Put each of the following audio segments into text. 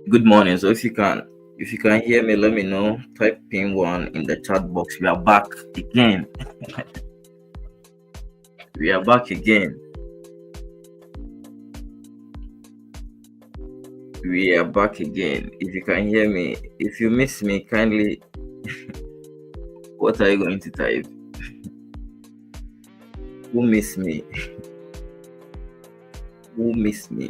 Good morning. So if you can hear me, let me know. Type pin one in the chat box. We are back again. We are back again. We are back again. If you can hear me, if you miss me, kindly, what are you going to type? Who missed me? Who missed me?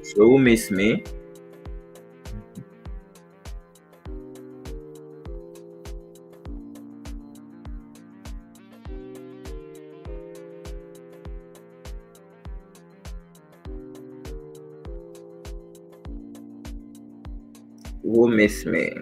So who missed me? Who missed me?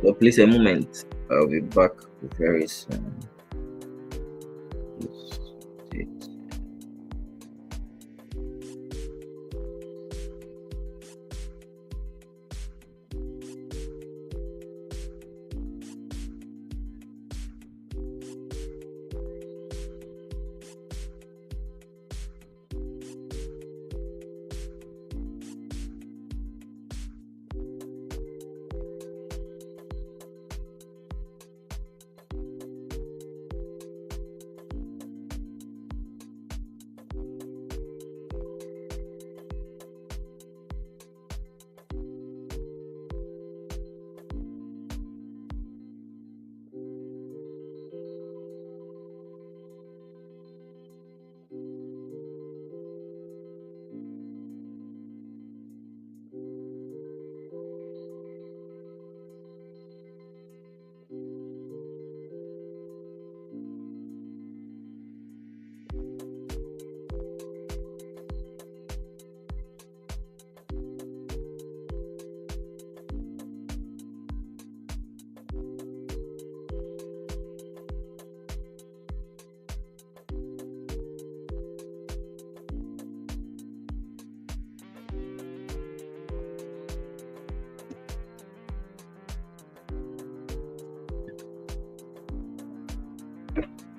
So please a moment. I'll be back very soon.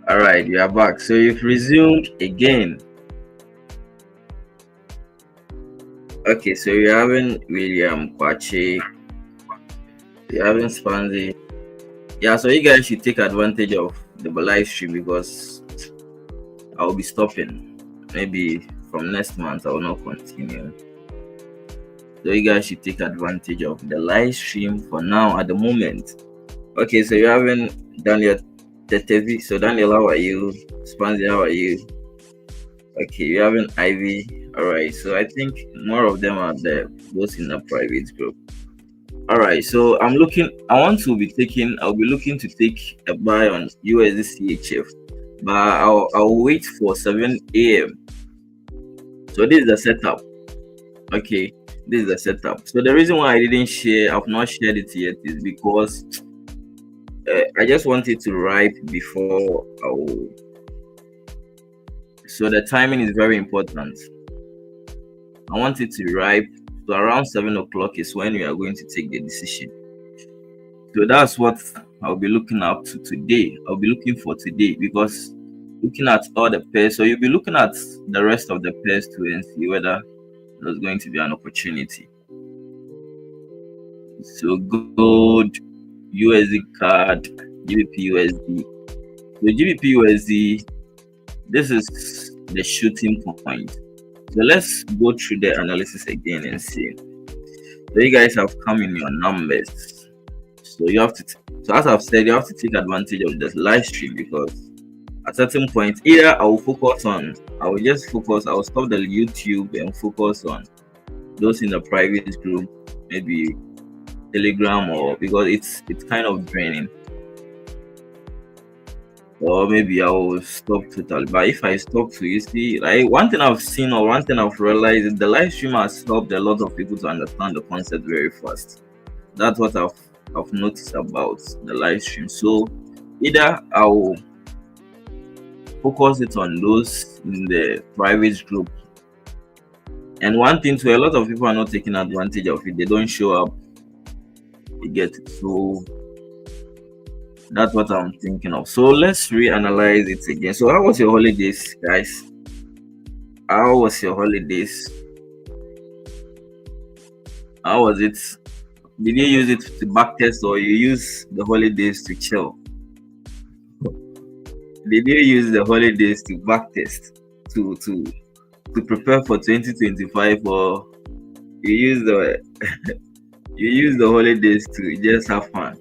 All right, you are back. So you've resumed again. Okay, so you're having William Kwachi, you're having Spanzy. Yeah, so you guys should take advantage of the live stream because I'll be stopping. Maybe from next month I will not continue. So you guys should take advantage of the live stream for now at the moment. Okay, so you're having Daniel Tetevi. So Daniel, how are you? Spanzy, how are you? Okay, you have an IV. All right, so I think more of them are there, those in the private group. All right, so I'm looking. I want to be taking. I'll be looking to take a buy on USD CHF, but I'll wait for 7 a.m. So this is the setup. Okay, this is the setup. So the reason why I didn't share, I've not shared it yet, is because I just want it to ripe before I will. So the timing is very important. I want it to ripe. So around 7 o'clock is when we are going to take the decision. So that's what I'll be looking up to today. I'll be looking for today, because looking at all the pairs, so you'll be looking at the rest of the pairs too and see whether there's going to be an opportunity. So gold, USD card, GBP USD. So GBP USD, this is the shooting point. So let's go through the analysis again and see. So you guys have come in your numbers. So you have to, so as I've said, you have to take advantage of this live stream, because at certain point, either I will focus on, I will stop the YouTube and focus on those in the private group, maybe Telegram, or because it's kind of draining. Or maybe I will stop totally. But if I stop to, you see, like one thing I've seen or one thing I've realized is the live stream has helped a lot of people to understand the concept very fast. That's what I've noticed about the live stream. So either I will focus it on those in the private group. And one thing too, a lot of people are not taking advantage of it. They don't show up. You get it. So that's what I'm thinking of. So let's reanalyze it again. So how was your holidays, guys? How was your holidays? How was it? Did you use it to backtest, or you use the holidays to chill? Did you use the holidays to backtest, to prepare for 2025, or you use the you use the holidays to just have fun?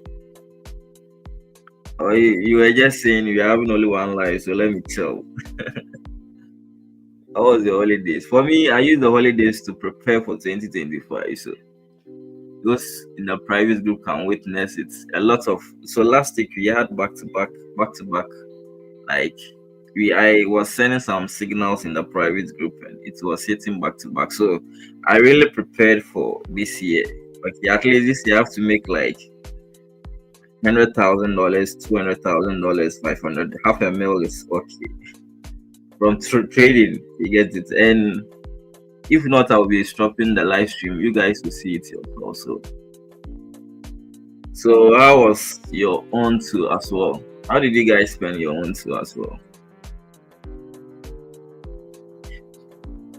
Or you were just saying you're having only one life, so let me chill. How was your holidays? For me, I use the holidays to prepare for 2025. So those in the private group can witness it. A lot of, so last week we had back to back. Like I was sending some signals in the private group and it was hitting back to back. So I really prepared for this year. Okay, at least this year I have to make like $100,000, $200,000, 500, $500,000 is okay. From trading, you get it. And if not, I'll be stopping the live stream. You guys will see it also. So how was your own too as well? How did you guys spend your own too as well?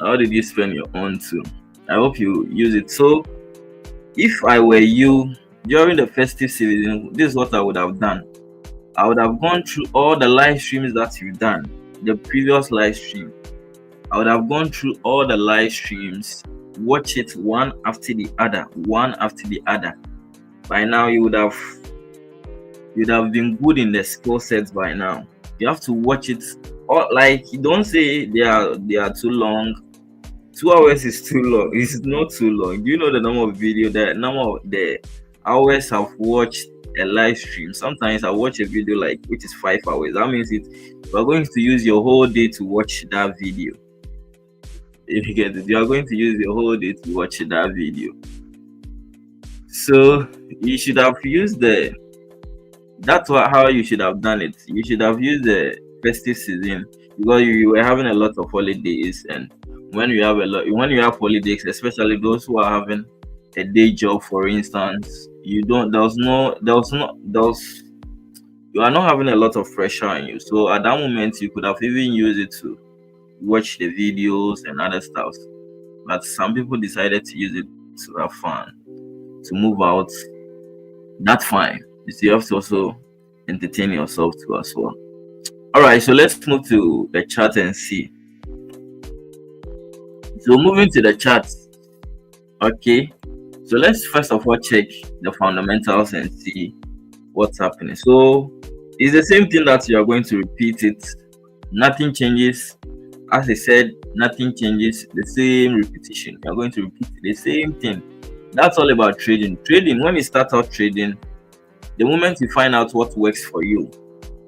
How did you spend your own too? I hope you use it. So if I were you, during the festive season, this is what I would have done. I would have gone through all the live streams that you've done, the previous live stream. I would have gone through all the live streams, watch it one after the other. By now, you'd have been good in the skill sets by now. You have to watch it. Or like, you don't say they are too long. 2 hours is too long. It's not too long. Do you know the number of video, the number of the hours I've watched a live stream? Sometimes I watch a video which is 5 hours. That means we're going to use your whole day to watch that video. If you get it, you are going to use your whole day to watch that video. So you should have used how you should have done it. You should have used the festive season, because you were having a lot of holidays, and when you have holidays, especially those who are having a day job, for instance, you are not having a lot of pressure on you. So at that moment, you could have even used it to watch the videos and other stuff. But some people decided to use it to have fun, to move out. That's fine. You have to also entertain yourself too as well. All right, so let's move to the chart and see. So moving to the chart, okay. So let's first of all check the fundamentals and see what's happening. So it's the same thing that you are going to repeat it. Nothing changes as I said, nothing changes, the same repetition. You're going to repeat the same thing. That's all about trading. Trading, when you start out trading, the moment you find out what works for you,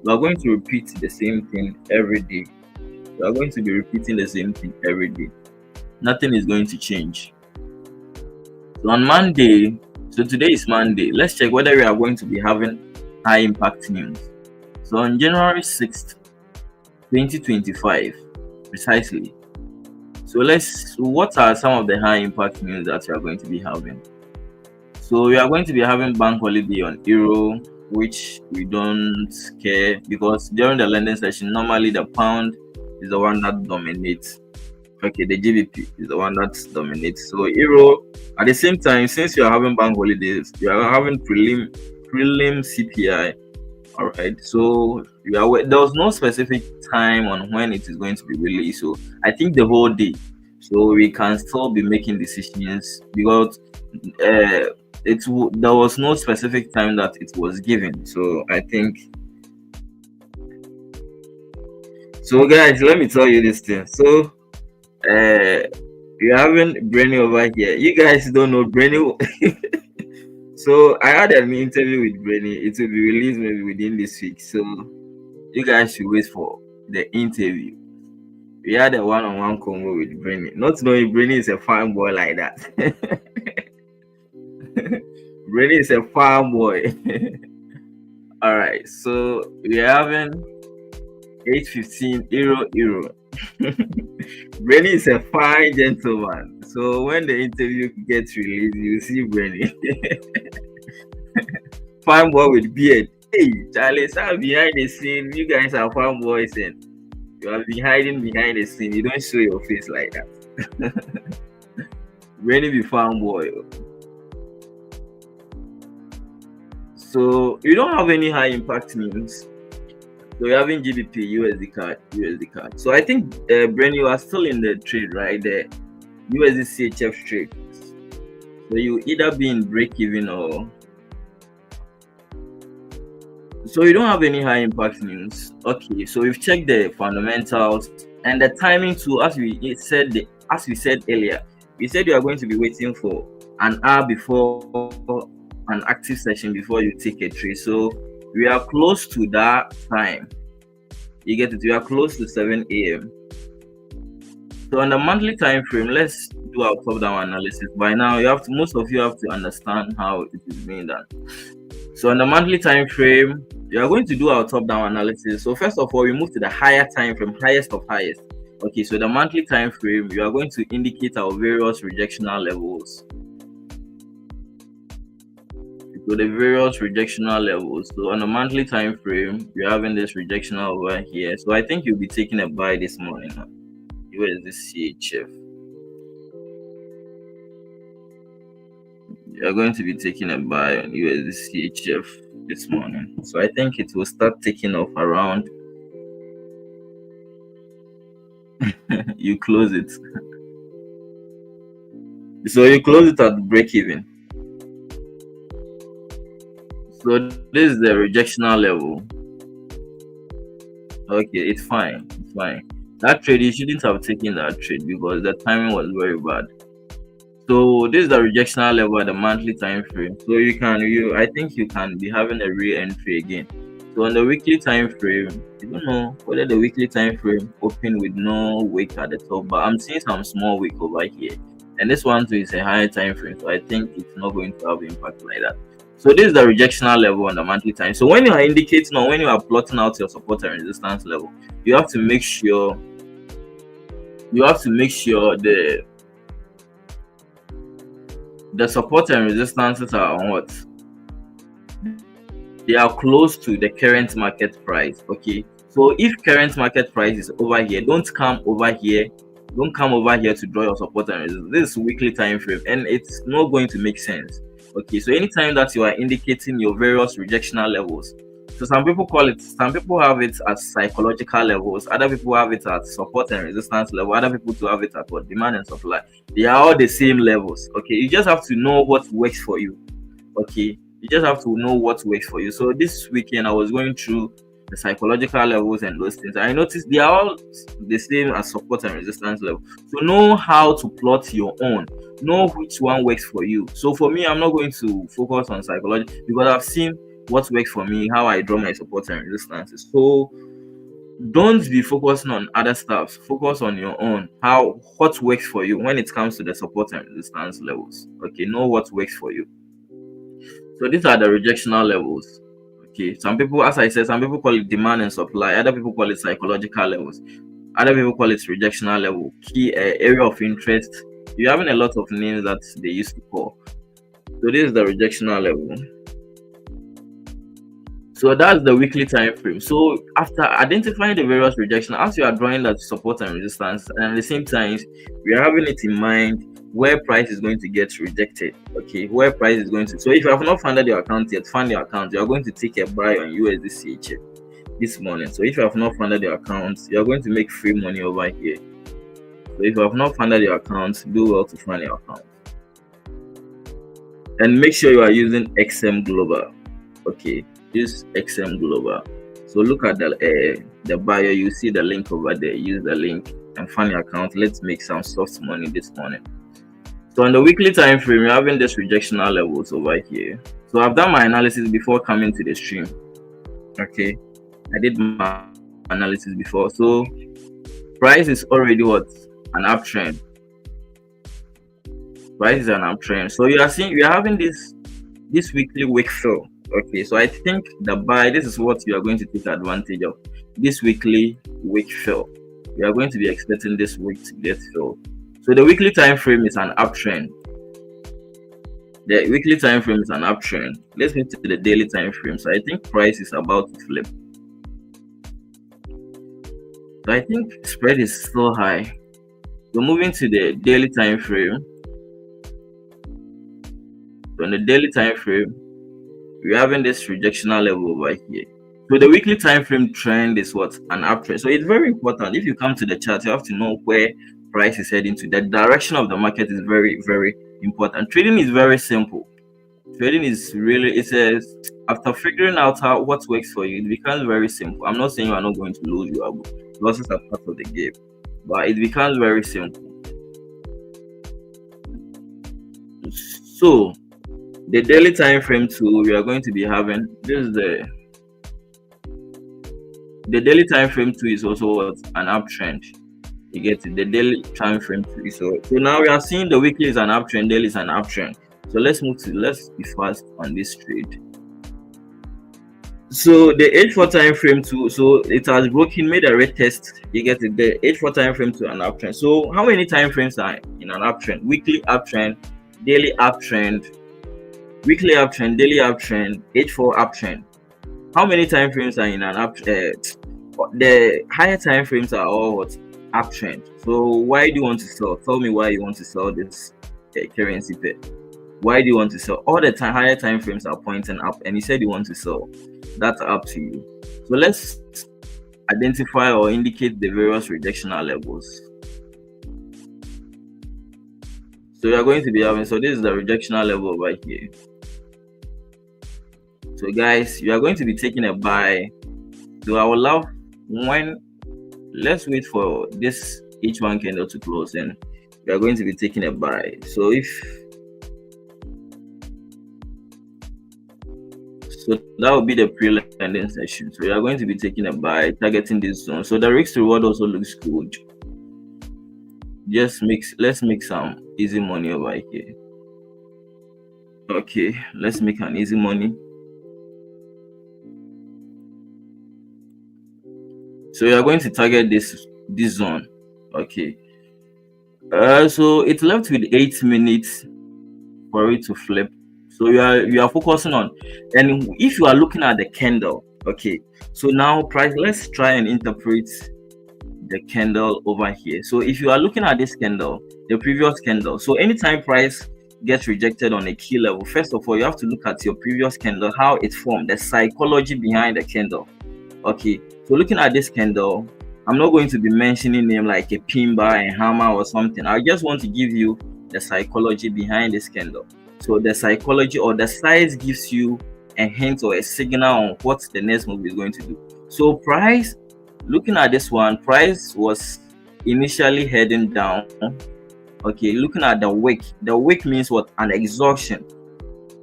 you are going to repeat the same thing every day. You are going to be repeating the same thing every day. Nothing is going to change. So on Monday, so today is Monday, let's check whether we are going to be having high impact news. So on January 6th, 2025, precisely. So what are some of the high impact news that we are going to be having? So we are going to be having bank holiday on Euro, which we don't care because during the lending session, normally the pound is the one that dominates. Okay, the GBP is the one that dominates. So Euro, at the same time, since you are having bank holidays, you are having prelim CPI. All right. So there was no specific time on when it is going to be released. So I think the whole day. So we can still be making decisions because there was no specific time that it was given. So I think. So guys, let me tell you this thing. So you're having Brainy over here. You guys don't know Brainy. So I had an interview with Brainy. It will be released maybe within this week. So you guys should wait for the interview. We had a one-on-one convo with Brainy. Not knowing Brainy is a farm boy like that. Brainy is a farm boy. All right. So we're having 8:15 Euro. Brainy is a fine gentleman. So when the interview gets released, you see Brainy. Fine boy with beard. Hey, Charlie, I'm behind the scene. You guys are fine boys and you have been hiding behind the scene. You don't show your face like that. Brainy be fine boy. So you don't have any high impact news. So you're having GBP, USD card. So I think, Brainy, you are still in the trade, right? The USD CHF trade. So you either be in break even or. So you don't have any high impact news. Okay, so we've checked the fundamentals and the timing too. As we said earlier, we said you are going to be waiting for an hour before an active session before you take a trade. So we are close to that time. You get it? We are close to 7 a.m. So on the monthly time frame, let's do our top-down analysis. By now, most of you have to understand how it is being done. So on the monthly time frame, we are going to do our top-down analysis. So first of all, we move to the higher time frame, highest of highest. Okay, so the monthly time frame, we are going to indicate our various rejectional levels. So the various rejectional levels. So on the monthly time frame, we're having this rejectional over here. So I think you'll be taking a buy this morning. USD CHF. You're going to be taking a buy on USD CHF this morning. So I think it will start taking off around. You close it. So you close it at break even. So this is the rejectional level. Okay, it's fine. It's fine. That trade, you shouldn't have taken that trade because the timing was very bad. So this is the rejectional level at the monthly time frame. So I think you can be having a re-entry again. So on the weekly time frame, I don't know whether the weekly time frame open with no wick at the top, but I'm seeing some small wick over here. And this one too is a higher time frame, so I think it's not going to have impact like that. So this is the rejectional level on the monthly time. So when you are indicating or when you are plotting out your support and resistance level, you have to make sure the support and resistances are on what? They are close to the current market price. Okay. So if current market price is over here, don't come over here to draw your support and resistance. This is weekly time frame and it's not going to make sense. Okay, so anytime that you are indicating your various rejectional levels, so some people have it as psychological levels, other people have it at support and resistance level, other people to have it at what demand and supply. They are all the same levels. Okay, you just have to know what works for you. Okay, you just have to know what works for you. So this weekend I was going through the psychological levels and those things. I noticed they are all the same as support and resistance level. So know how to plot your own. Know which one works for you. So for me, I'm not going to focus on psychology because I've seen what works for me, how I draw my support and resistances. So don't be focusing on other stuff. Focus on your own. What works for you when it comes to the support and resistance levels. Okay, know what works for you. So these are the rejectional levels. Okay, some people, as I said, some people call it demand and supply. Other people call it psychological levels. Other people call it rejectional level. Key area of interest. You're having a lot of names that they used to call. So this is the rejectional level. So that's the weekly time frame. So after identifying the various rejection, as you are drawing that support and resistance, and at the same time, we are having it in mind where price is going to get rejected. Okay, where price is going to. So if you have not funded your account yet, fund your account. You are going to take a buy on USD CHF this morning. So if you have not funded your account, you are going to make free money over here. So if you have not funded your account, do well to fund your account. And make sure you are using XM Global. Okay, use XM Global. So look at the bio. You see the link over there. Use the link and fund your account. Let's make some soft money this morning. So on the weekly time frame, we're having this rejectional levels over here. So I've done my analysis before coming to the stream. Okay, I did my analysis before. So price is already what? An uptrend. Price is an uptrend. So you are seeing we are having this weekly wick fill. Okay, so I think the buy, this is what you are going to take advantage of. This weekly wick fill. We are going to be expecting this week to get filled. So the weekly time frame is an uptrend. The weekly time frame is an uptrend. Let's move to the daily time frame. So I think price is about to flip. So I think spread is still high. So moving to the daily time frame. So on the daily time frame, we're having this rejectional level over here. So the weekly time frame trend is what? An uptrend. So it's very important. If you come to the chart, you have to know where price is heading to. The direction of the market is very, very important. Trading is very simple. Trading is really, after figuring out what works for you, it becomes very simple. I'm not saying you are not going to lose your losses are part of the game, but it becomes very simple. So the daily time frame too, we are going to be having this is the daily time frame too is also an uptrend. You get it, the daily time frame too. So now we are seeing the weekly is an uptrend, daily is an uptrend. So let's be fast on this trade. So the H4 time frame too, so it has broken, made a red test. You get it, the H4 time frame to an uptrend. So how many time frames are in an uptrend? Weekly uptrend, daily uptrend, weekly uptrend, daily uptrend, H4 uptrend. How many time frames are in an uptrend? The higher time frames are all what? Uptrend. So why do you want to sell? Tell me why you want to sell this currency pair. Why do you want to sell? All the time higher time frames are pointing up, and you said you want to sell. That's up to you. So let's identify or indicate the various rejectional levels. So we are going to be having, so this is the rejectional level over here. So guys, you are going to be taking a buy. So I would love let's wait for this H1 candle to close, and we are going to be taking a buy. So that will be the pre-lending session. So we are going to be taking a buy, targeting this zone. So the risk to reward also looks good. Let's make some easy money over here. Okay, let's make an easy money. So we are going to target this zone. Okay. So it's left with 8 minutes for it to flip. So you are focusing on, and if you are looking at the candle, okay. So now price, let's try and interpret the candle over here. So if you are looking at this candle, the previous candle, so anytime price gets rejected on a key level, first of all, you have to look at your previous candle, how it formed, the psychology behind the candle. Okay, so looking at this candle, I'm not going to be mentioning name like a pin bar and hammer or something. I just want to give you the psychology behind this candle. So the psychology or the size gives you a hint or a signal on what the next move is going to do. So price, looking at this one, price was initially heading down. Okay, looking at the wick means what? An exhaustion.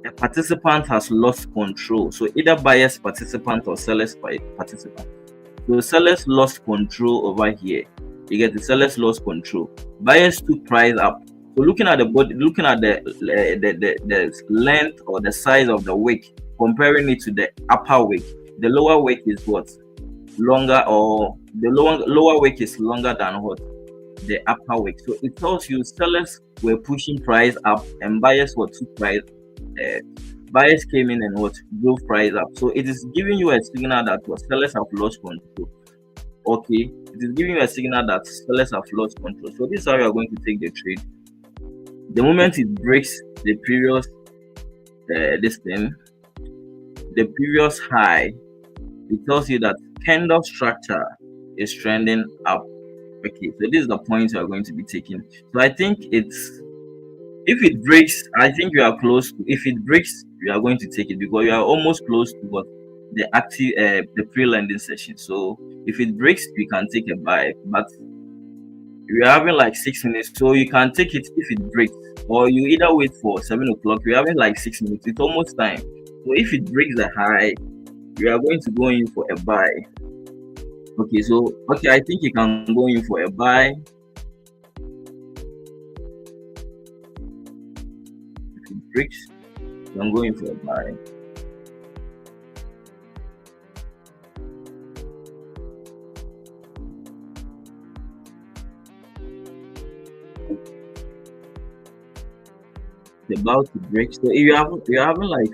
A participant has lost control. So either buyer's participant or seller's participant. So sellers lost control over here. You get the sellers lost control. Buyers took price up. So looking at the body, looking at the length or the size of the wick, comparing it to the upper wick, the lower wick is what? Longer, or the lower wick is longer than what? The upper wick. So it tells you sellers were pushing price up and buyers were took price. Uh, Buyers came in and what? Drove price up. So it is giving you a signal that what? Sellers have lost control. Okay, it is giving you a signal that sellers have lost control. So this is how you are going to take the trade. The moment it breaks the previous this thing, the previous high, it tells you that candle structure is trending up. Okay, so this is the point you are going to be taking. So I think it's, if it breaks, I think you are close to, if it breaks, you are going to take it because you are almost close to what? The active the pre-lending session. So if it breaks, you can take a buy, but you're having like 6 minutes, so you can take it if it breaks, or you either wait for 7 o'clock. You're having like 6 minutes, it's almost time. So if it breaks the high, you are going to go in for a buy. Okay, so okay, I think you can go in for a buy. If it breaks, you can go in for a buy. It's about to break. So if you're having like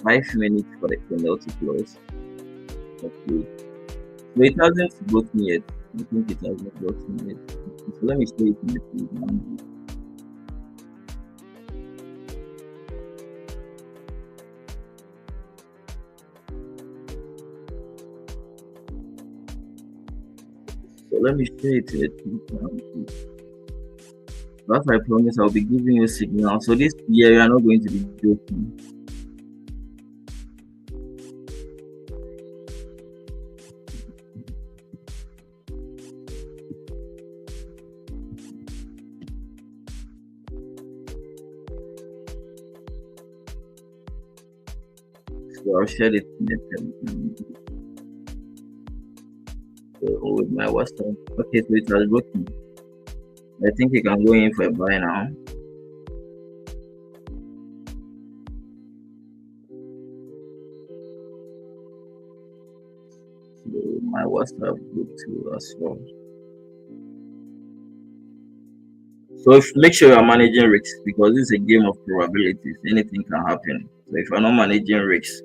5 minutes for the candle to close. Okay. So it hasn't broken yet. I think it hasn't broken yet. So let me show it in the feed. So let me show it in the feed. As I promise, I'll be giving you a signal. So this year you are not going to be joking. So I'll share it in the Telegram. So with my WhatsApp. Okay, so it has broken. I think you can go in for a buy now. So my WhatsApp group too as well. So make sure you are managing risks because this is a game of probabilities. Anything can happen. So if you're not managing risks,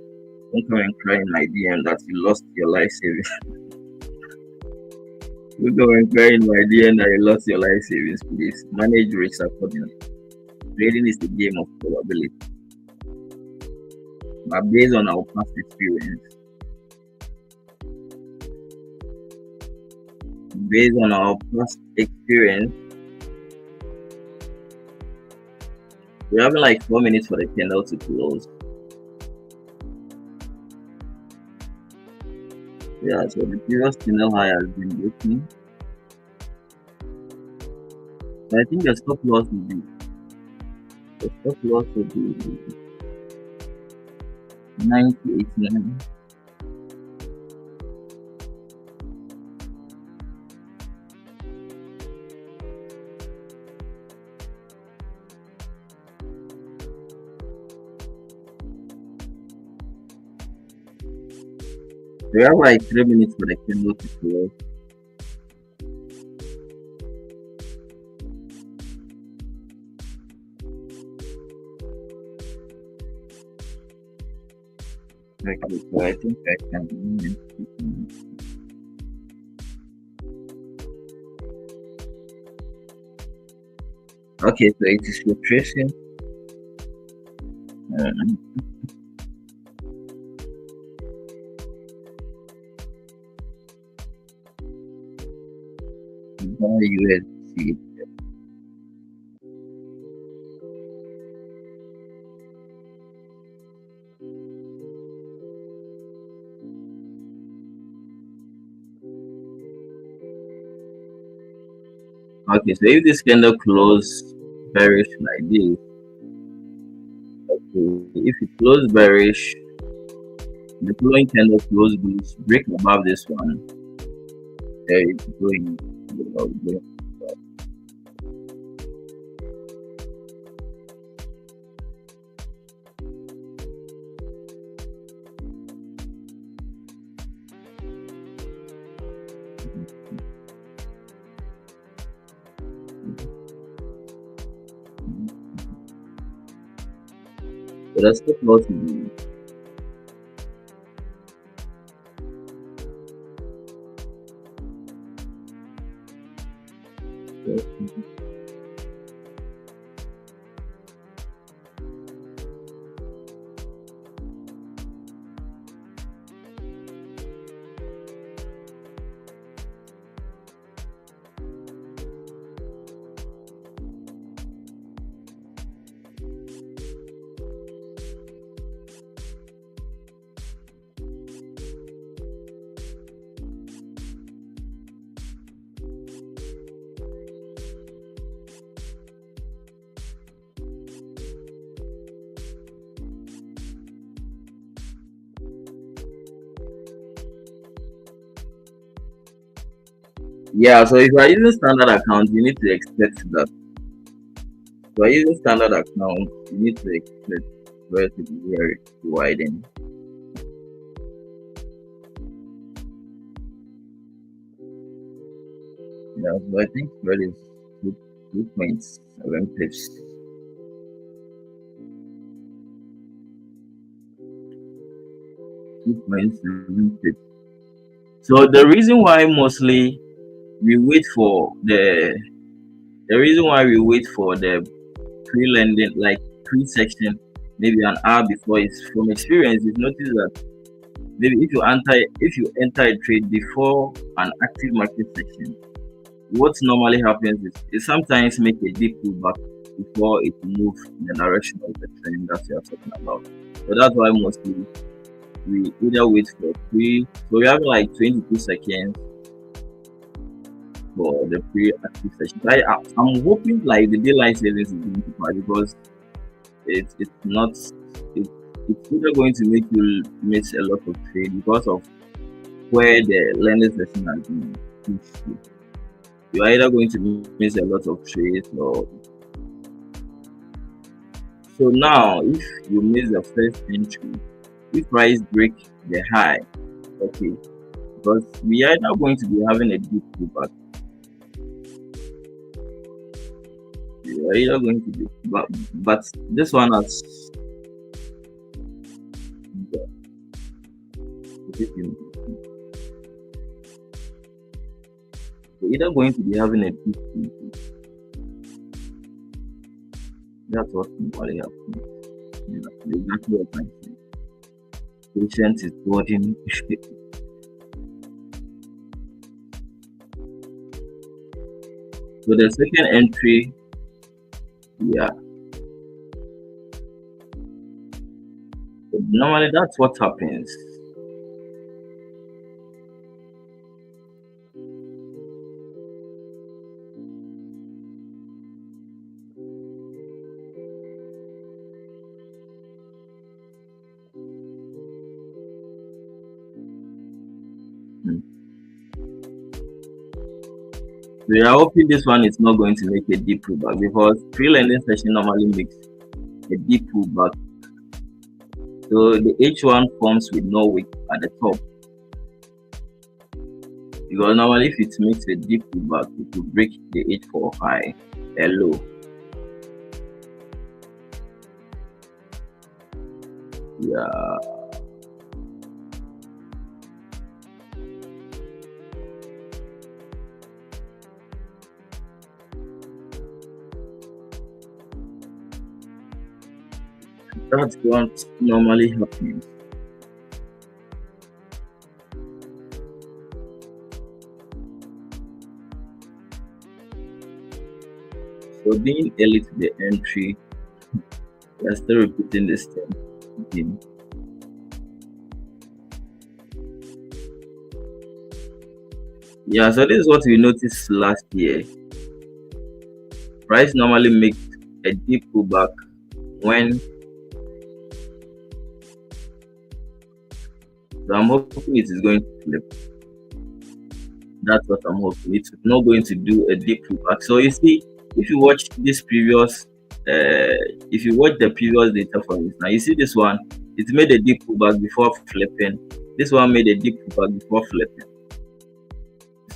don't come and cry in my DM that you lost your life savings. Don't come and cry in my DM that you lost your life savings. Please manage risks accordingly. Trading is the game of probability. But based on our past experience, we're having like 4 minutes for the candle to close. Yeah, so the previous candle high has been broken. So I think the stop loss will be 90.89. We have like 3 minutes for the candle to close. Okay, so I think I can. Okay, so it is retracing. USD. Okay, so if this candle close bearish like this, if it close bearish, the following candle close bullish, break above this one, there it's going. So that's the loss. Yeah, so if you are using standard account, you need to expect that. If you are using standard account, you need to expect where to be very widen. Yeah, so I think that is 2.7 pips. 2.7 pips. So the reason why mostly we wait for the reason why we wait for the pre-lending, like pre-section, maybe an hour before, is from experience. You've noticed that maybe if you enter a trade before an active market section, what normally happens is it sometimes make a deep pullback before it moves in the direction of the trend that we are talking about. So that's why mostly we either wait for pre, so we have like 22 seconds for the pre-active session. I'm hoping like the daylight savings is going to pass, because it's not it, it's either going to make you miss a lot of trade because of where the lending session has been pushed to. You are either going to miss a lot of trades, or so now if you miss the first entry, if price break the high, okay, because we are now going to be having a deep pullback. We are either going to be, but this one has we're either going to be having a deep pullback. That's what normally happens. Exactly what I'm saying. Patience is golden. So the second entry, yeah. But normally that's what happens. We are hoping this one is not going to make a deep pullback, because pre-lending session normally makes a deep pullback. So the H1 forms with no wick at the top, because normally if it makes a deep pullback, it will break the H4 high, a low. Yeah. That's what normally happens. So being early to the entry, we are still repeating this thing again. Yeah, so this is what we noticed last year. price normally makes a deep pullback when, so I'm hoping it is going to flip. That's what I'm hoping. It's not going to do a deep pullback. So you see, if you watch this previous, if you watch the previous data from this, now you see this one, it made a deep pullback before flipping. This one made a deep pullback before flipping.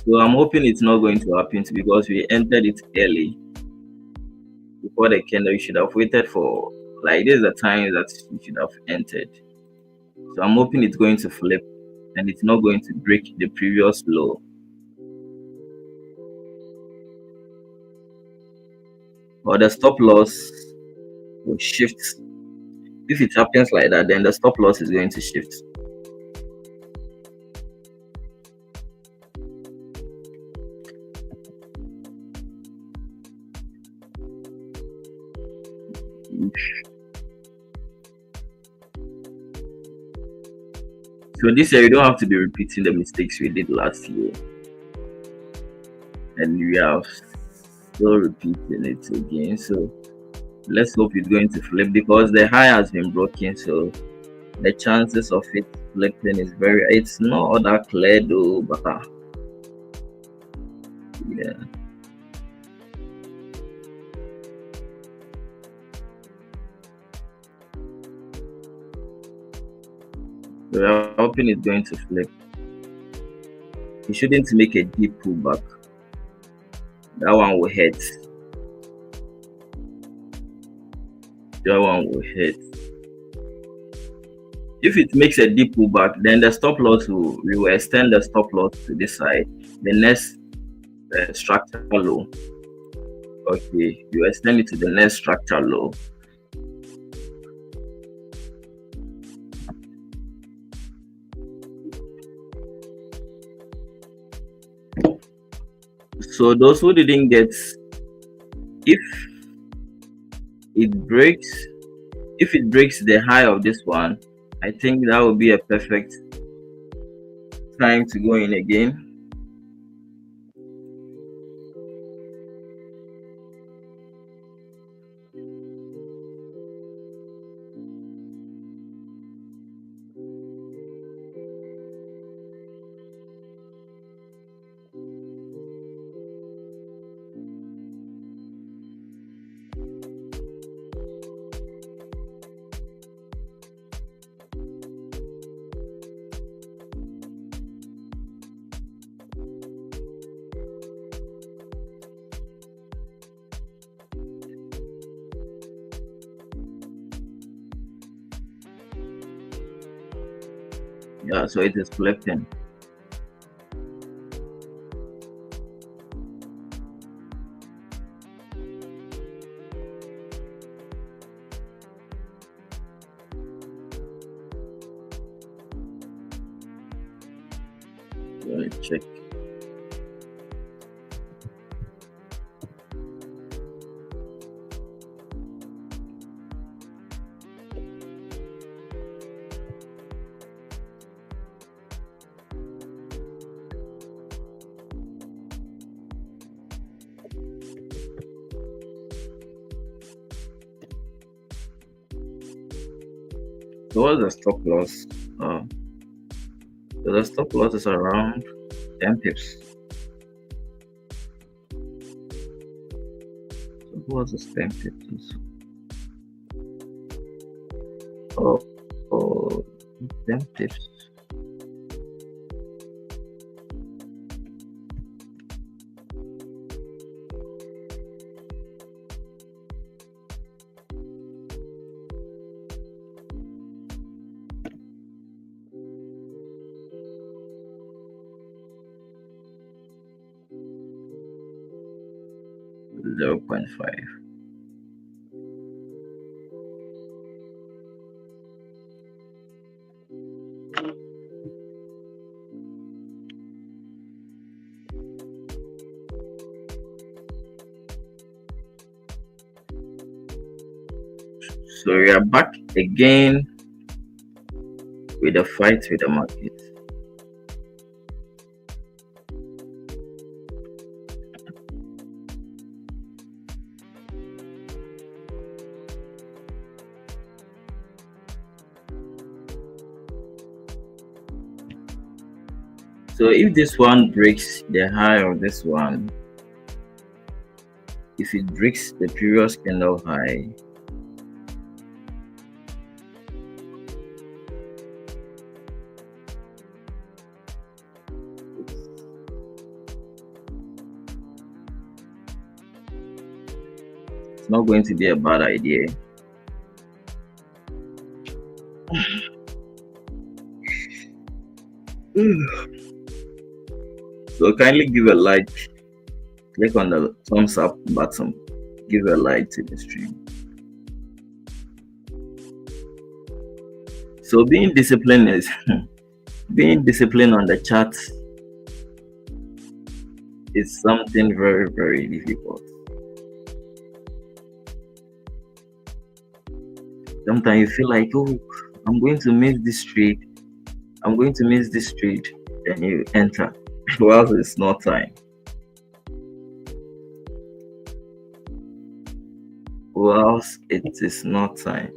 So I'm hoping it's not going to happen because we entered it early before the candle. You should have waited for, like, this is the time that you should have entered. So I'm hoping it's going to flip and it's not going to break the previous low. Or the stop loss will shift. If it happens like that, then the stop loss is going to shift. So this year you don't have to be repeating the mistakes we did last year, and we are still repeating it again. So let's hope it's going to flip because the high has been broken. So the chances of it flipping is very, it's not all that clear though, but yeah. So we're hoping it's going to flip. You shouldn't make a deep pullback. That one will hit. That one will hit. If it makes a deep pullback, then the stop loss we will extend the stop loss to this side. The next structural low. Okay, you extend it to the next structural low. So those who didn't get, if it breaks the high of this one, I think that would be a perfect time to go in again. Yeah, so it is flipping. Let me check. So what's the stop loss? So the stop loss is around 10 pips. So what's the 10 pips? Oh, 10 pips. Zero 0.5. So we are back again with a fight with the market. So if this one breaks the high of this one, if it breaks the previous candle high, it's not going to be a bad idea. So kindly give a like, click on the thumbs up button, give a like to the stream. So being disciplined is being disciplined on the chart is something very, very difficult. Sometimes you feel like, oh, I'm going to miss this trade. I'm going to miss this trade. And you enter. Well, it's not time. Well, it is not time.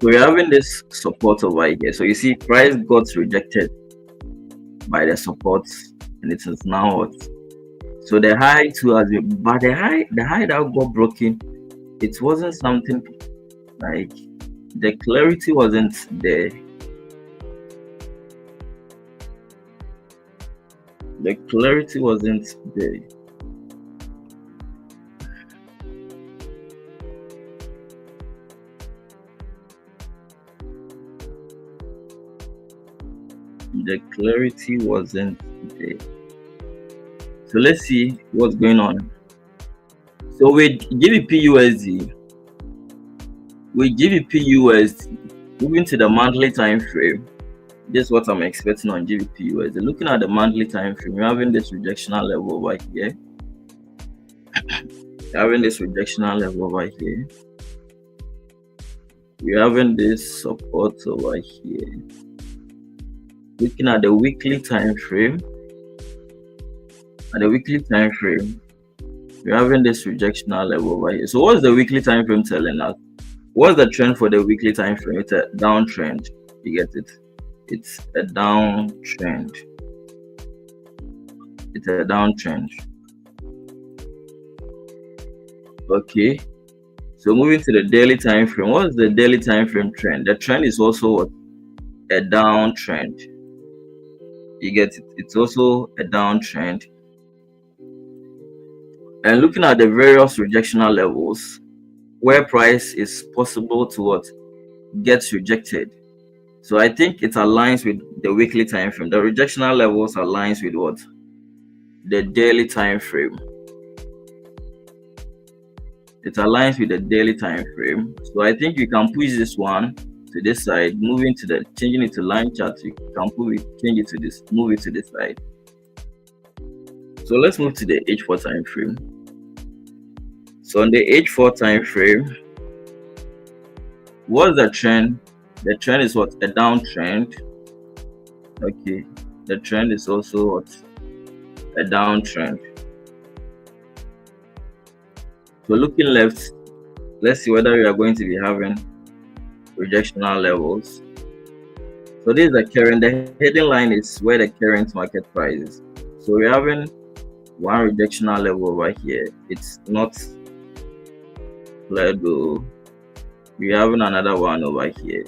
So we're having this support over here. So you see, price got rejected by the support, and it is now what? So the high too has been, but the high that got broken, it wasn't something like the clarity wasn't there. The clarity wasn't there. The clarity wasn't there. So let's see what's going on. So with GBP USD, moving to the monthly time frame, this is what I'm expecting on GBP USD. Looking at the monthly time frame, you're having this rejectional level over here. You're having this rejectional level over here. You're having this support over here. Looking at the weekly time frame, you're having this rejectional level over here. So what's the weekly time frame telling us? What's the trend for the weekly time frame? It's a downtrend. You get it? It's a downtrend. It's a downtrend. Okay. So moving to the daily time frame. What's the daily time frame trend? The trend is also a downtrend. You get it? It's also a downtrend. And looking at the various rejectional levels, where price is possible to what gets rejected. So I think it aligns with the weekly time frame. The rejectional levels aligns with what? The daily time frame. It aligns with the daily time frame. So I think you can push this one to this side, moving to the changing it to line chart. You can change it to this, move it to this side. So let's move to the H4 time frame. So on the H4 time frame, what's the trend? The trend is what? A downtrend. Okay, the trend is also what? A downtrend. So looking left, let's see whether we are going to be having rejectional levels. So this is the current. The heading line is where the current market price is. So we're having one rejectional level over here. It's not clear though. We're having another one over here.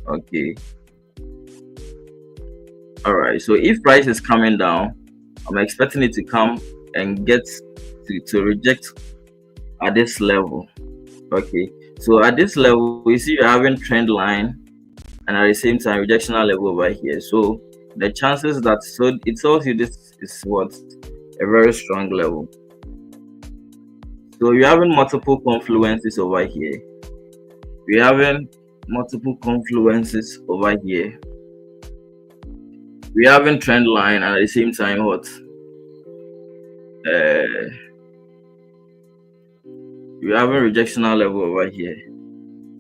Okay. All right. So if price is coming down, I'm expecting it to come and get to reject at this level. Okay. So at this level, we see you're having trend line and at the same time rejectional level over here. So the chances that, so it tells you this is what? A very strong level. So you're having multiple confluences over here. We're having multiple confluences over here. We're having trend line and at the same time what? Uh, we're having rejectional level over here.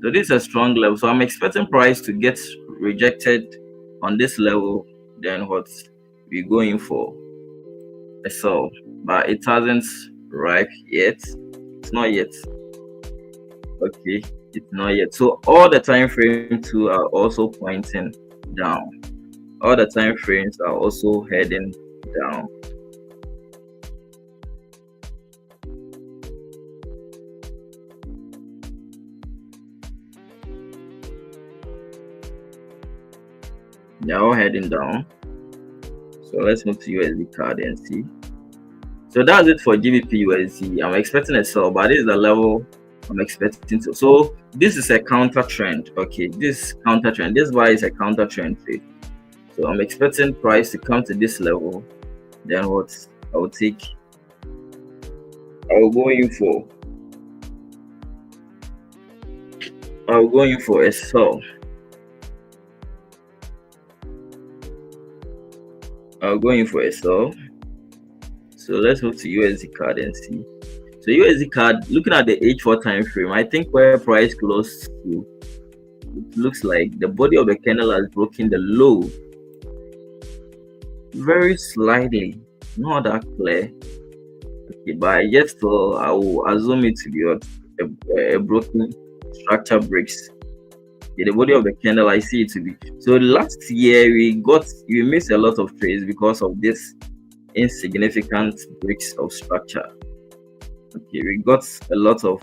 So this is a strong level. So I'm expecting price to get rejected on this level. Then what we're going for a sell, but it hasn't ripe yet. It's not yet. Okay, it's not yet. So all the time frame too are also pointing down. All the time frames are also heading down. They're all heading down. So let's move to USD card and see. So that's it for GBP USD. I'm expecting a sell, but this is the level I'm expecting to. So this is a counter trend. Okay, this counter trend. This buy is a counter trend trade. So I'm expecting price to come to this level. Then what I will take, I'll go in for a sell. I'll go in for a sell. So let's move to USD card and see. So USD card, looking at the H4 time frame, I think where price close to, it looks like the body of the candle has broken the low very slightly, not that clear. Okay, but I just thought I will assume it to be a broken structure breaks. Okay, the body of the candle, I see it to be. So last year we missed a lot of trades because of this insignificant breaks of structure. Okay, we got a lot of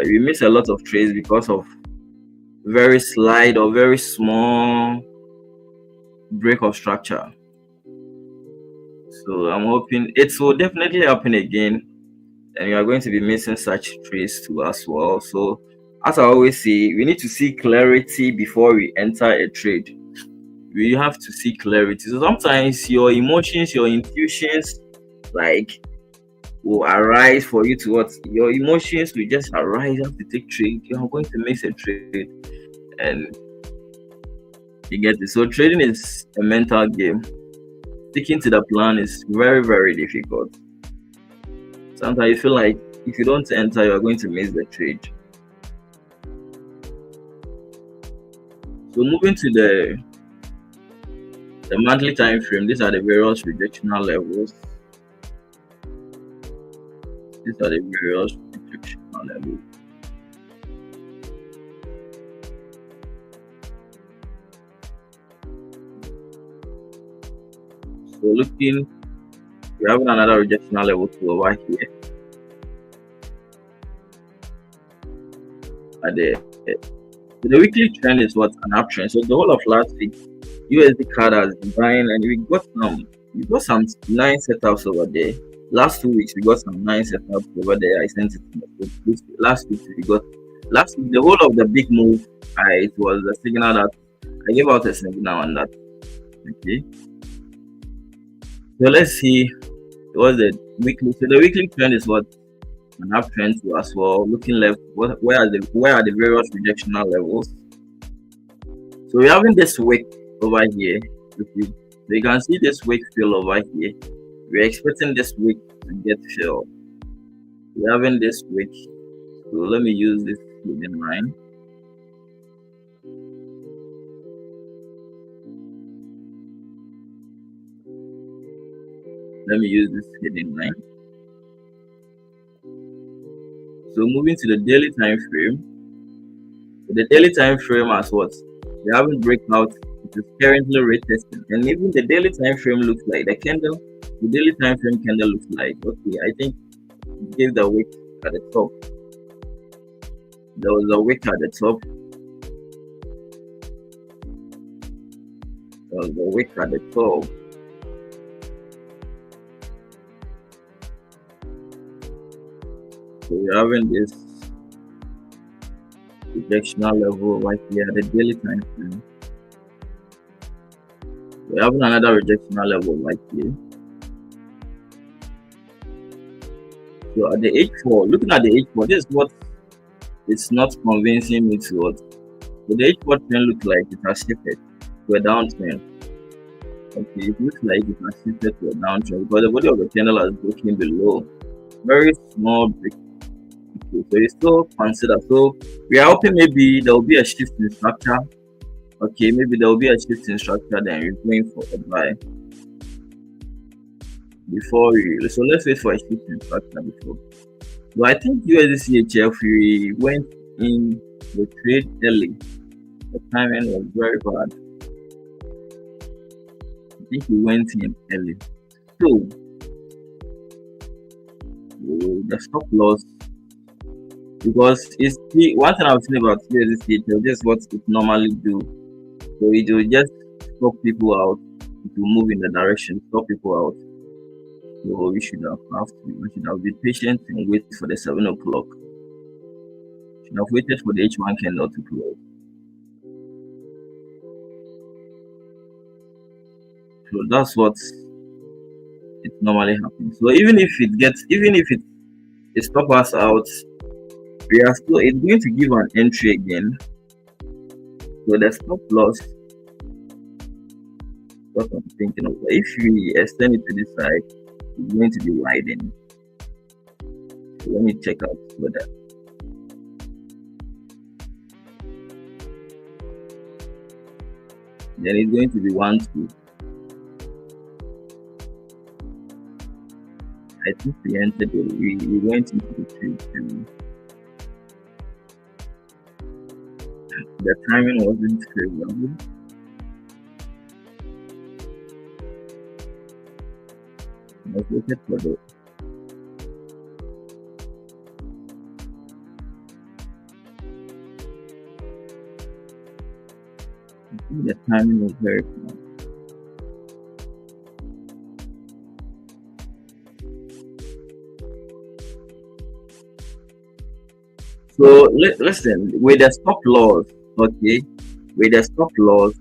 we missed a lot of trades because of very slight or very small break of structure. So I'm hoping it will definitely happen again, and you are going to be missing such trades too as well. So as I always say, we need to see clarity before we enter a trade. We have to see clarity. So sometimes your emotions, your intuitions, like, will arise for you to what your emotions will just arise. You have to take trade. You are going to miss a trade, and you get it. So trading is a mental game. Sticking to the plan is very, very difficult. Sometimes you feel like if you don't enter, you are going to miss the trade. So moving to the monthly time frame, these are the various rejectional levels. These are the various rejectional levels. So looking, we have another rejectional level to over here. At the weekly trend is what an uptrend. So the whole of last week, USD card has been buying, and we got some nice setups over there. Last 2 weeks we got some nice setups over there. I sent it last week. The whole of the big move. It was a signal that I gave out a signal on that. Okay. So let's see what's the weekly. So the weekly trend is what an uptrend to as well. Looking left, where are the various rejectional levels? So we're having this wick over here. Okay. So you can see this wick fill over here. We're expecting this wick to get filled. We're having this wick. So let me use this hidden line. Let me use this hidden line. So moving to the daily time frame. The daily time frame as what? We haven't breakout. It is currently retesting, and even the daily time frame looks like the candle. The daily time frame candle looks like, okay, I think it gave the wick at the top. There was a wick at the top. There was a wick at the top. So we're having this rejectional level right here at the daily time frame. We're having another rejectional level right here. So at the H4, looking at the H4, this is what it's not convincing me to what. So the H4 trend looks like it has shifted to a downtrend. Okay, it looks like it has shifted to a downtrend because the body of the candle has broken below. Very small break. Okay, so it's still considered. So we are hoping maybe there will be a shift in structure. Okay, maybe there will be a shift in structure, then we're going for a buy before we. So let's wait for a shift in structure before. So I think USDCHF we went in the trade early. The timing was very bad. I think we went in early. So the stop loss, because it's the one thing I've seen about USDCHF, this is what it normally do. So it will just stop people out. It will move in the direction, stop people out. So we should have been patient and wait for the 7 o'clock. Should have waited for the H1 candle to close. So that's what it normally happens. So even if it stop us out, we are still it's going to give an entry again. So the stop loss, what I'm thinking of, if we extend it to this side, it's going to be widened. So let me check out whether then it's going to be 1 2. I think we entered we went into the trade and the timing wasn't favorable. I waited for the the timing was very poor. So listen, with the stop loss, okay, with the stop loss,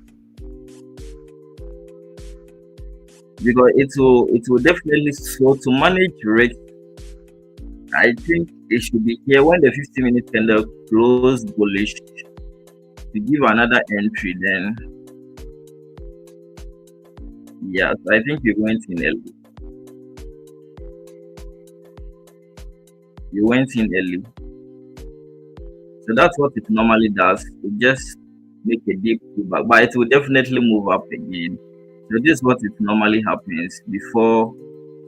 because it will definitely, so to manage risk, I think it should be here when the 50-minute candle close bullish to give another entry. Then yes, I think you went in early. You went in early. So that's what it normally does. It just make a deep pullback, but it will definitely move up again. So this is what it normally happens before.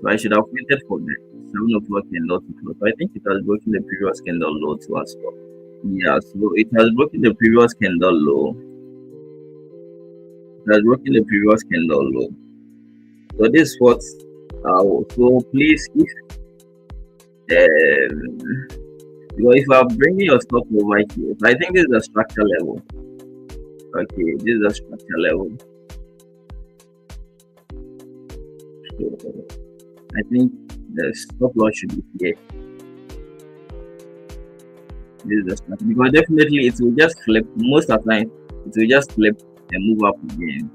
So I should have waited for the 7 o'clock candle to close. So I think it has broken the previous candle low too as well. Yeah, so it has broken the previous candle low. It has broken the previous candle low. So this is what. So please, if because if I'm bringing your stop over here, so I think this is a structure level. Okay, this is a structure level. So I think the stop loss should be here. This is the structure, because definitely it will just flip. Most of the time, it will just flip and move up again.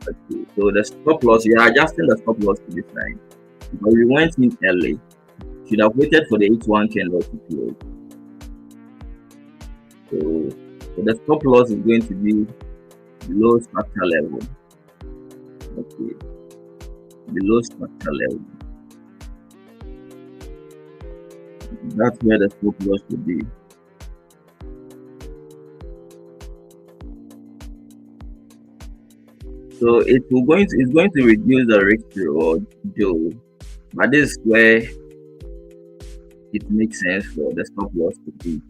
Okay, so the stop loss, we are adjusting the stop loss to this side. But we went in early. Should have waited for the H1 candle to close. So the stop loss is going to be below structure level. Okay, below structure level. That's where the stop loss should be. So it's going to reduce the risk reward, Joe. But this is where it makes sense for the stop loss to be.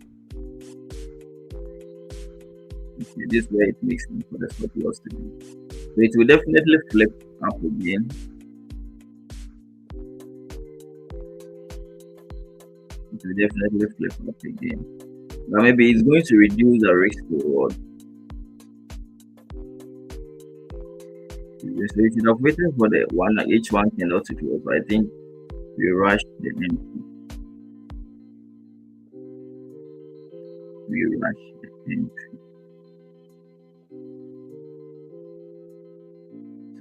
Okay, this is where it makes sense for the stop loss to be. So it will definitely flip up again. It will definitely flip up again. But maybe it's going to reduce the risk reward. So you should have waited for the H1 candle to close. But I think we rushed the entry. We rushed the entry.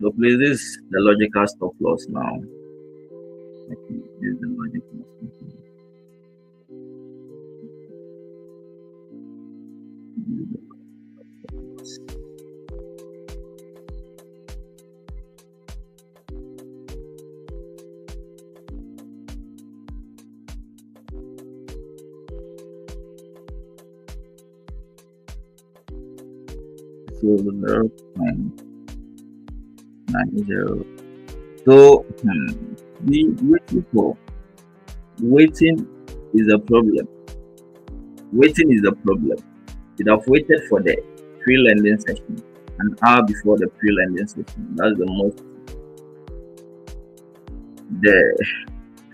So please, this is the logical stop loss now. Okay, this is the logical stop loss. So 0.90. So the waiting is a problem. Waiting is a problem. You'd have waited for the pre-lending session an hour before the pre-lending session. That's the most the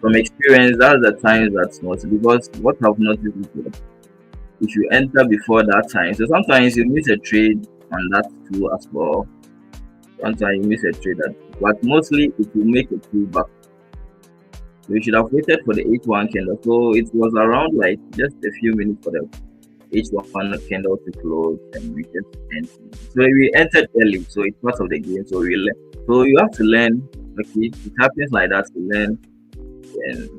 from experience. That's the time that's most, because what I've noticed is that if you enter before that time, so sometimes you miss a trade on that too as well. Sometimes you miss a trade that, but mostly it will make a pullback. So you should have waited for the H1 candle. So it was around like just a few minutes for the H1 candle to close, and we just entered. So we entered early, so it's part of the game. So we learn. So you have to learn. Okay, it happens like that to learn, and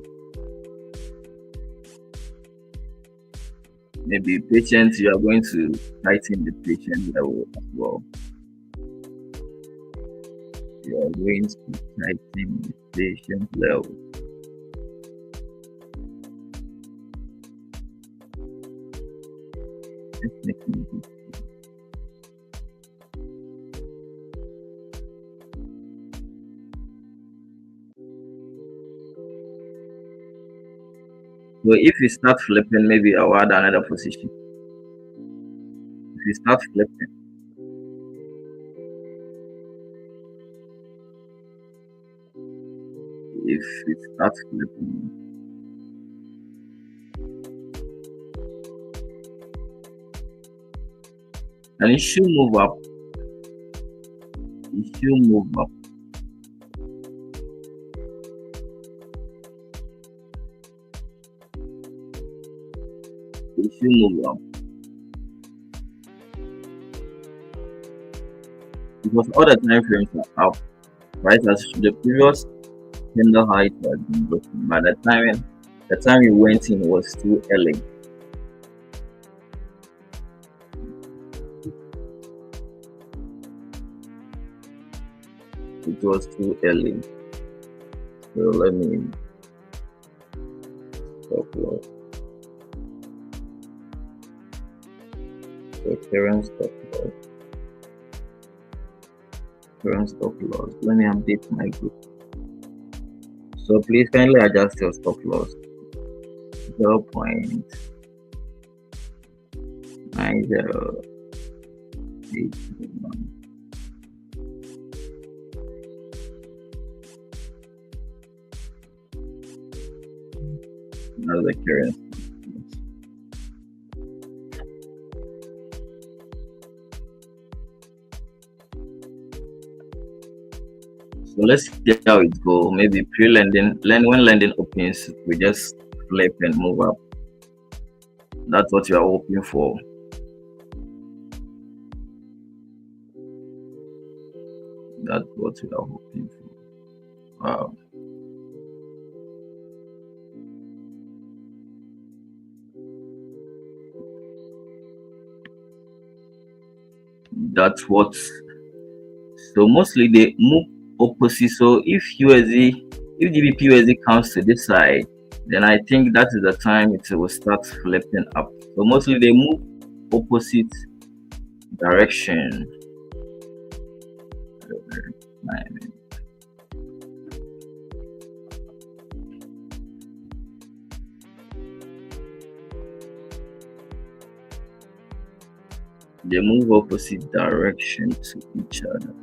maybe patience. You are going to tighten the patience level as well. You are going to tighten the patience level. Just making it. So if you start flipping, maybe I'll add another position. If you start flipping, and it should move up. It should move up. It should move up. Because all the time frames are up, right? As the previous candle height has been broken. By the time you went in was too early. It was too early. So let me stop loss. So current stop loss. Current stop loss. Let me update my group. So please kindly adjust your stop loss. 0.9081. That's the current. So let's see how it go. Maybe pre-lending, when lending opens, we just flip and move up. That's what you are hoping for. That's what we are hoping for. Wow. That's what. So mostly they move opposite. So if GBP USD comes to this side, then I think that is the time it will start flipping up. So mostly they move opposite direction. They move opposite direction to each other.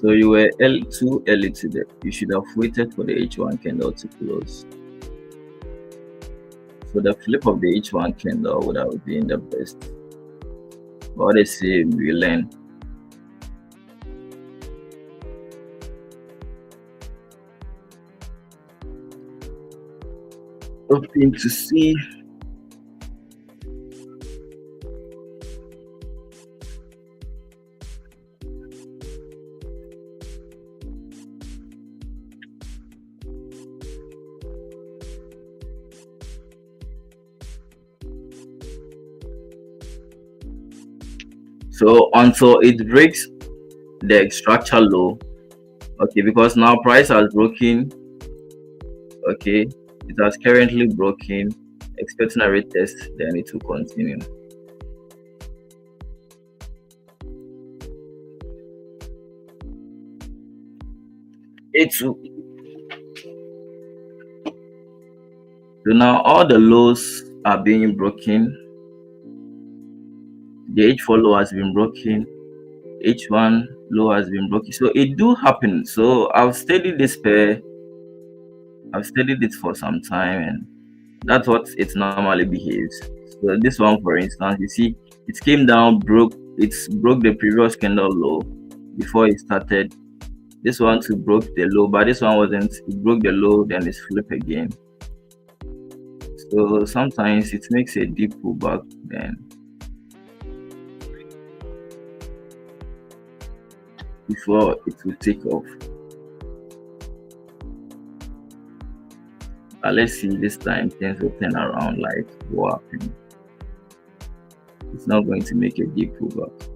So you were too early today. You should have waited for the H1 candle to close. So the flip of the H1 candle would have been the best. What they say, we learn. Hoping to see. So until it breaks the structure low, okay, because now price has broken, okay, It has currently broken, expecting a retest, then it will continue. It will, so now all the lows are being broken. The H4 low has been broken. H1 low has been broken. So it do happen. So I've studied this pair. I've studied it for some time, and that's what it normally behaves. So this one, for instance, you see, it came down, broke the previous candle low before it started. This one too broke the low, but this one wasn't. It broke the low, then it's flip again. So sometimes it makes a deep pullback, then before it will take off. But let's see this time things will turn around like what happened. It's not going to make a deep pullback.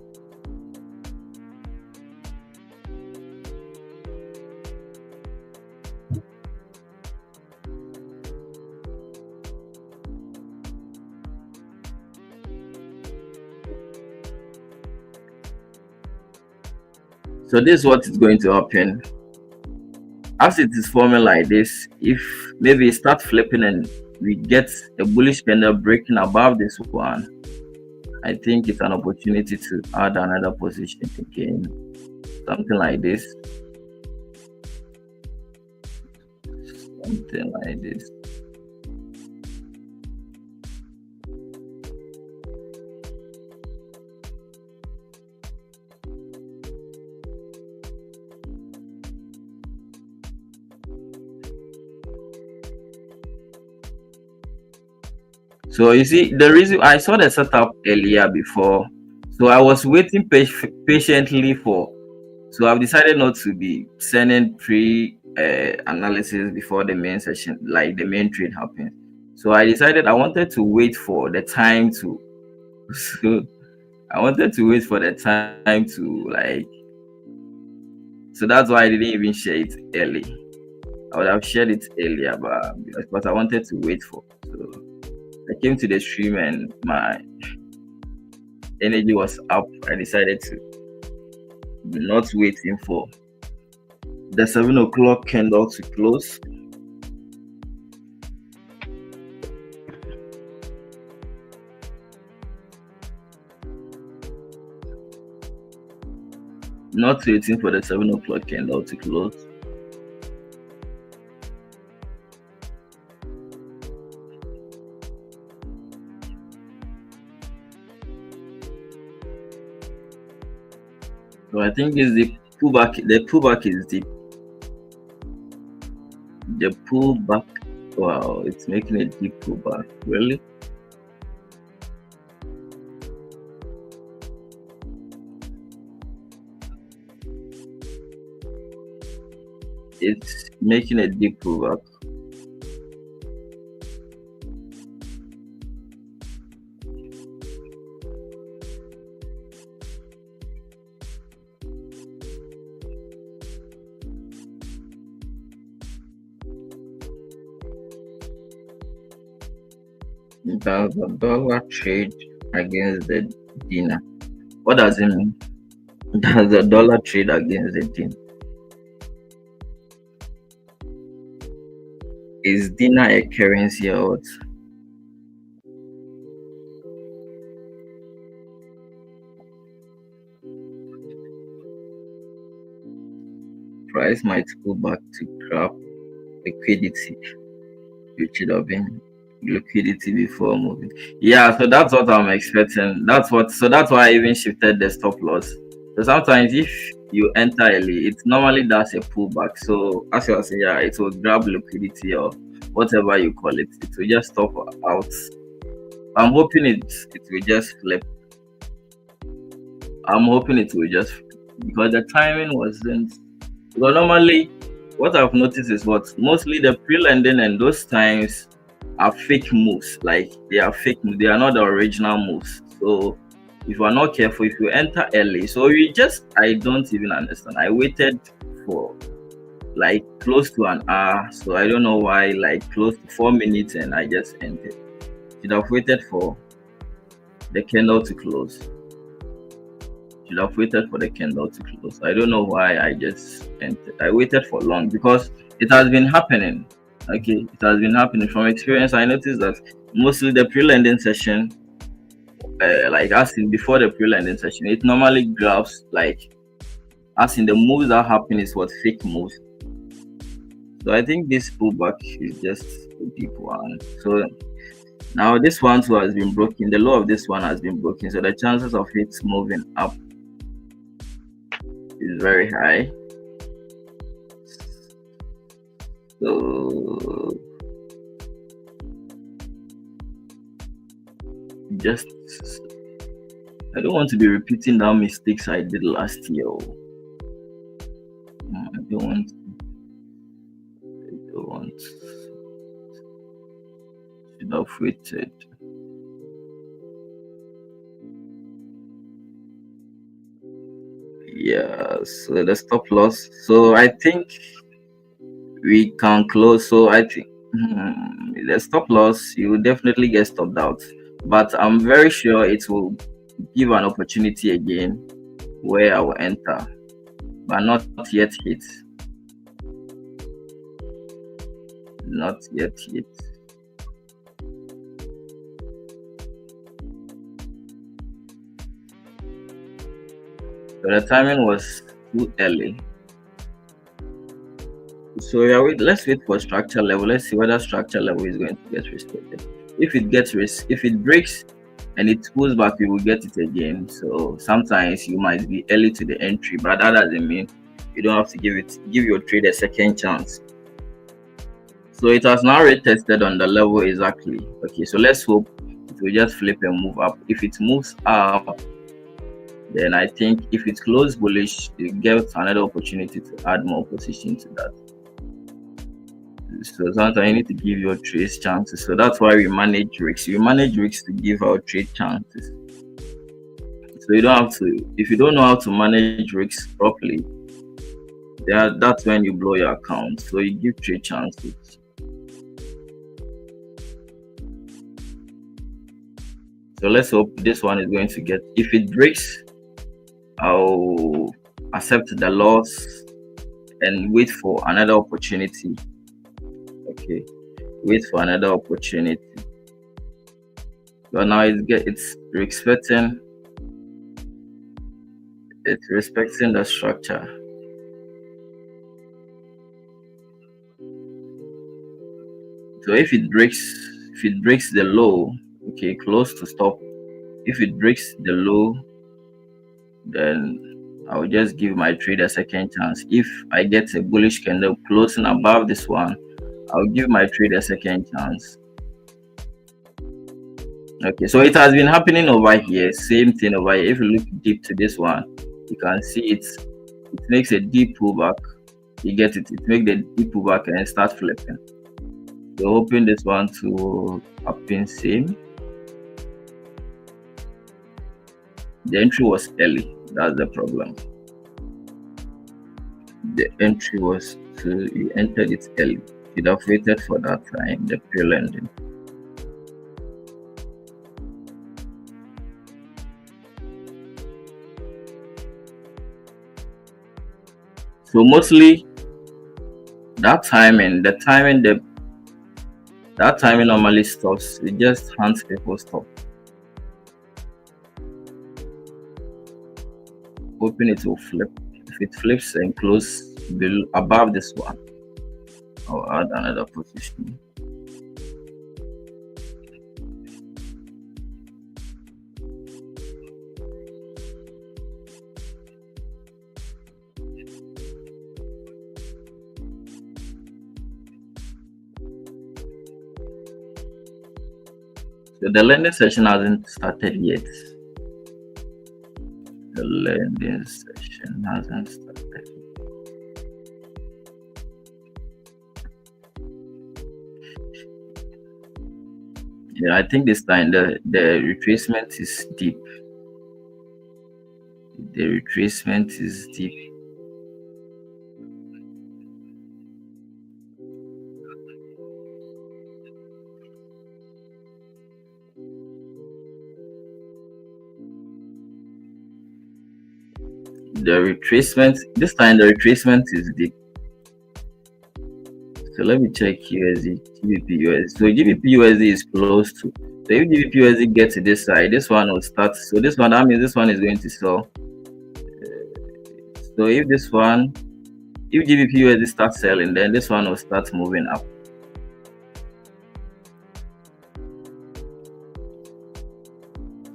So this is what is going to happen. As it is forming like this, if maybe it starts flipping and we get a bullish candle breaking above this one, I think it's an opportunity to add another position again. Something like this. Something like this. So you see, the reason I saw the setup earlier before, so I was waiting patiently for. So I've decided not to be sending pre analysis before the main session, like the main trade happens. So I decided I wanted to wait for the time to. So I wanted to wait for the time to like. So that's why I didn't even share it early. I would have shared it earlier, but I wanted to wait for. So I came to the stream and my energy was up. I decided to not waiting for the 7 o'clock candle to close. Not waiting for the 7 o'clock candle to close. So I think it's the pullback. The pullback is deep. The pullback. Wow, it's making a deep pullback. Really? It's making a deep pullback. Does the dollar trade against the dinar? What does it mean? Does the dollar trade against the dinar? Is dinar a currency or what? Price might go back to grab liquidity. You should have been liquidity before moving. Yeah, so that's what I'm expecting. That's why I even shifted the stop loss. So sometimes if you enter early, it normally does a pullback. So as you saying, yeah, it will grab liquidity or whatever you call it. It will just stop out. I'm hoping it will just flip. I'm hoping it will just, because the timing wasn't. Because normally, what I've noticed is what mostly the pre-lending and those times are fake moves. Like they are fake moves. They are not the original moves. So if you are not careful, if you enter early, so I don't even understand. I waited for like close to an hour. So I don't know why, like close to 4 minutes, and I just entered. Should have waited for the candle to close. Should have waited for the candle to close. I don't know why I just entered. I waited for long because it has been happening. Okay, it has been happening from experience. I noticed that mostly the pre-lending session, like as in before the pre-lending session, it normally grabs like as in the moves that happen is what fake moves. So I think this pullback is just a deep one. So now this one too has been broken. The low of this one has been broken. So the chances of it moving up is very high. So just I don't want to be repeating that mistakes I did last year. I don't want. I don't want. Should have waited. Yeah. So the stop loss. So I think we can close. So I think the stop loss, you will definitely get stopped out, but I'm very sure it will give an opportunity again where I will enter, but not yet hit. Not yet hit. So the timing was too early. So yeah, let's wait for structure level. Let's see whether structure level is going to get respected. If it breaks and it pulls back, we will get it again. So sometimes you might be early to the entry, but that doesn't mean you don't have to give your trade a second chance. So it has now retested on the level exactly. Okay, so let's hope it will just flip and move up. If it moves up, then I think if it closes bullish, you get another opportunity to add more position to that. So sometimes you need to give your trades chances. So that's why we manage risks. We manage risks to give our trade chances. So you don't have to, if you don't know how to manage risks properly, that's when you blow your account. So you give trade chances. So let's hope this one is going to get, if it breaks, I'll accept the loss and wait for another opportunity. Okay, wait for another opportunity. But now it's respecting the structure. So if it breaks the low, okay, close to stop. If it breaks the low, then I will just give my trade a second chance. If I get a bullish candle closing above this one, I'll give my trade a second chance. Okay, so it has been happening over here. Same thing over here. If you look deep to this one, you can see it makes a deep pullback. You get it. It makes the deep pullback and start flipping. So hoping this one to happen same. The entry was early. That's the problem. The entry was you entered it early. You'd have waited for that time, the pre-lending. So mostly that timing normally stops. It just hunts people stop. Hoping it will flip. If it flips and close above this one, I'll add another position. So the lending session hasn't started yet. The lending session hasn't started. Yeah, I think this time the retracement is deep. The retracement is deep. the retracement. This time the retracement is deep. So let me check USD, GBP USD. So GBP USD is close to. So if GBP USD gets to this side, this one will start. So this one, that means this one is going to sell. So if this one, if GBP USD starts selling, then this one will start moving up.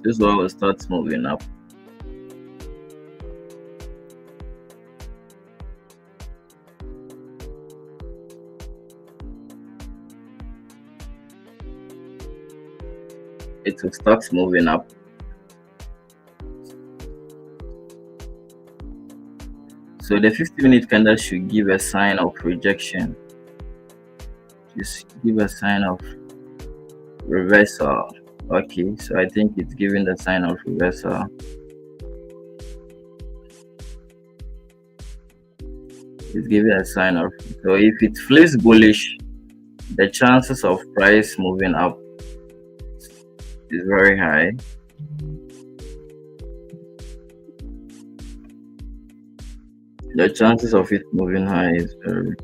This one will start moving up. It will start moving up. So the 50-minute candle should give a sign of rejection. Just give a sign of reversal. Okay, so I think it's giving the sign of reversal. It's giving a sign of. So if it flips bullish, the chances of price moving up is very high. The chances of it moving high is very.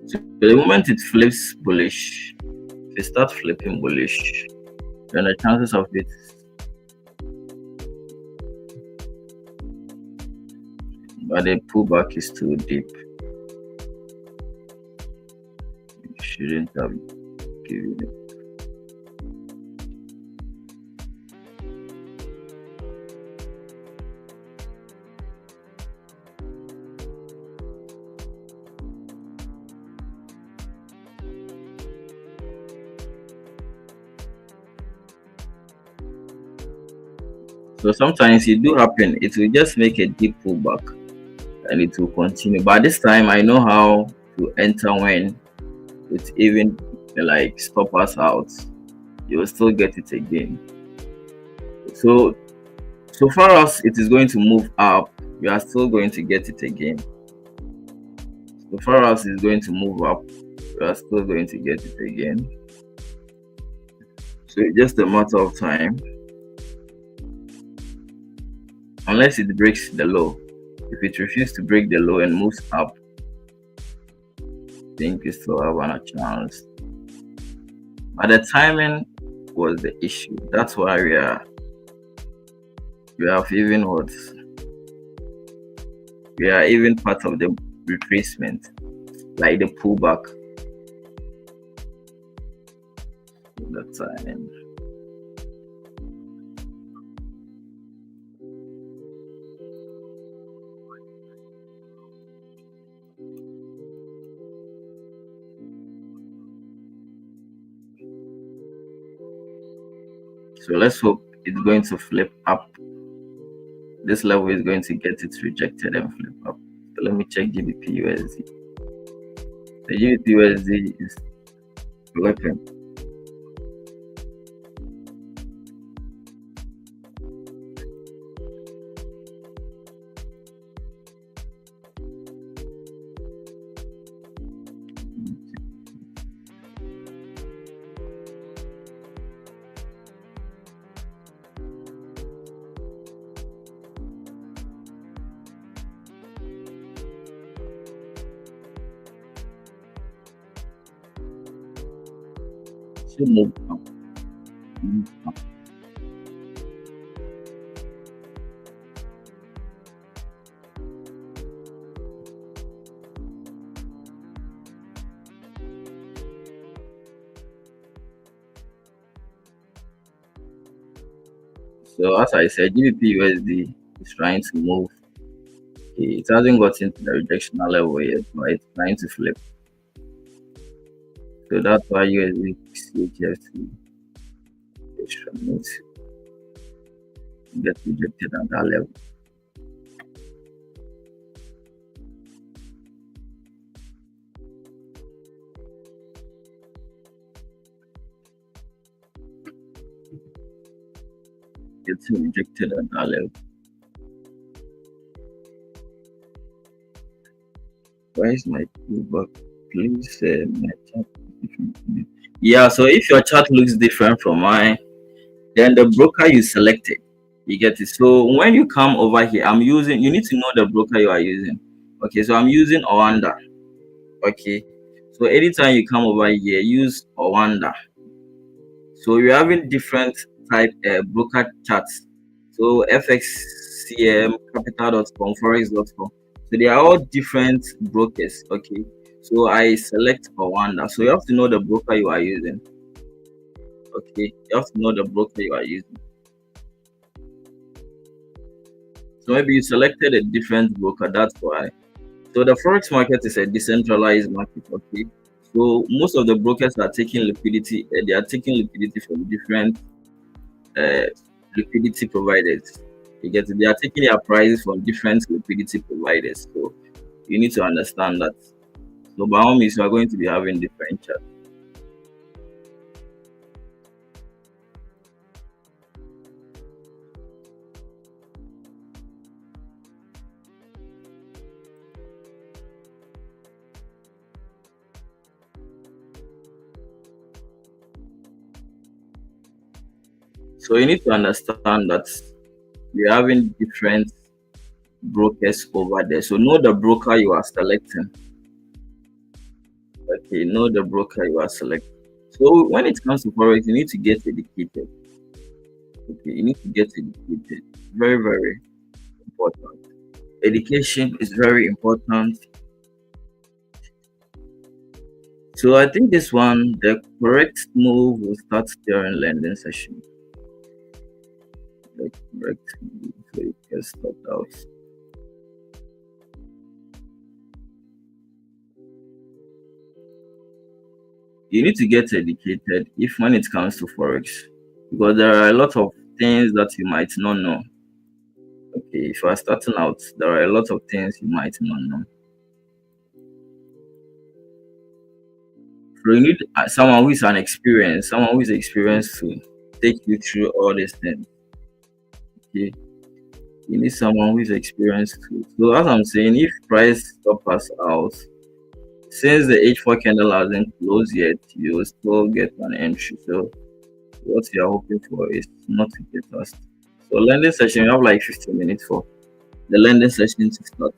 So the moment it flips bullish, if it starts flipping bullish, then the chances of it, but the pullback is too deep. You shouldn't have given it. So sometimes it do happen. It will just make a deep pullback and it will continue. But this time I know how to enter when it even like stop us out. You will still get it again. So far as it is going to move up, we are still going to get it again. So far as it's going to move up, we are still going to get it again. So it's just a matter of time. Unless it breaks the low. If it refuses to break the low and moves up, I think you still have a chance. But the timing was the issue. That's why we have even what we are even part of the retracement, like the pullback. The timing. So let's hope it's going to flip up. This level is going to get it rejected and flip up. So let me check GBP USD. The GBP USD is flipping. Should move up. Move up. So as I said, GBP USD is trying to move. It hasn't gotten to the rejection level yet, but it's trying to flip. So that's why USD CHF is trying to get rejected at that level. Gets rejected at that level. Why is my toolbar? Please, my chart is different from it. Yeah, so if your chart looks different from mine, then the broker you selected, you get it. So when you come over here, I'm using. You need to know the broker you are using. Okay, so I'm using Owanda. Okay, so anytime you come over here, use Owanda. So you're having different type broker charts. So FXCM, Capital.com, Forex.com. So they are all different brokers. Okay. So I select Rwanda. So you have to know the broker you are using. Okay. You have to know the broker you are using. So maybe you selected a different broker. That's why. So the Forex market is a decentralized market. Okay. So most of the brokers are taking liquidity. They are taking liquidity from different uh, liquidity providers. You get it? They are taking their prices from different liquidity providers. So you need to understand that. So by all means, you are going to be having different charts. So you need to understand that you're having different brokers over there. So know the broker you are selecting. Okay, know the broker you are selecting. So when it comes to forex, you need to get educated. Okay, you need to get educated. Very, very important. Education is very important. So I think this one, the correct move will start during lending session. The correct move, so you can start out. You need to get educated if when it comes to forex, because there are a lot of things that you might not know. Okay, if you are starting out, there are a lot of things you might not know. So you need someone who is an experienced, someone who is experienced to take you through all these things. Okay, you need someone who is experienced too. So as I'm saying, if price stop us out, since the H4 candle hasn't closed yet, you will still get an entry. So what you are hoping for is not to get lost. So lending session, you have like 15 minutes for the lending session to start.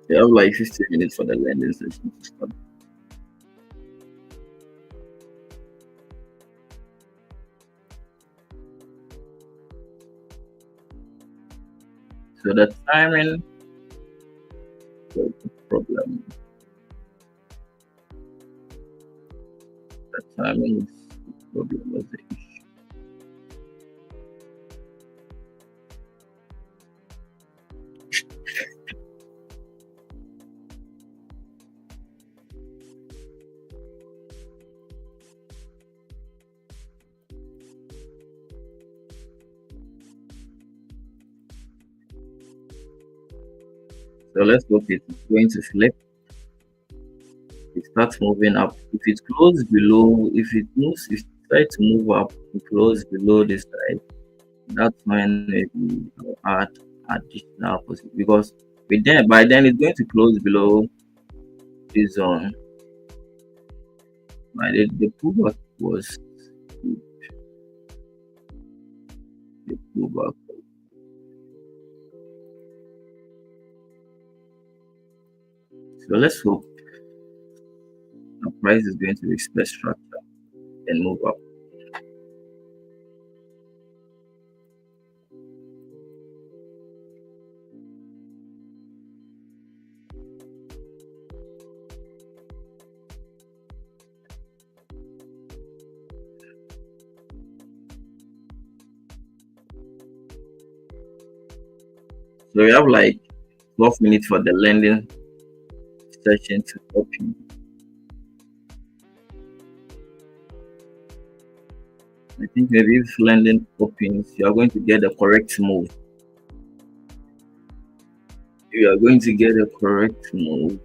You have like 15 minutes for the lending session to start. So the timing was the problem. The timing is the problem was the issue. So let's hope it's going to flip. It starts moving up. If it closes below, if it moves, if it tries to move up, it close below this side. That's when maybe I'll add additional position because with then by then it's going to close below this zone. Right, the pullback was the pullback. So let's hope the price is going to respect structure and move up. So we have like 12 minutes for the lending session to open. I think maybe if lending opens, you are going to get the correct move. You are going to get a correct move.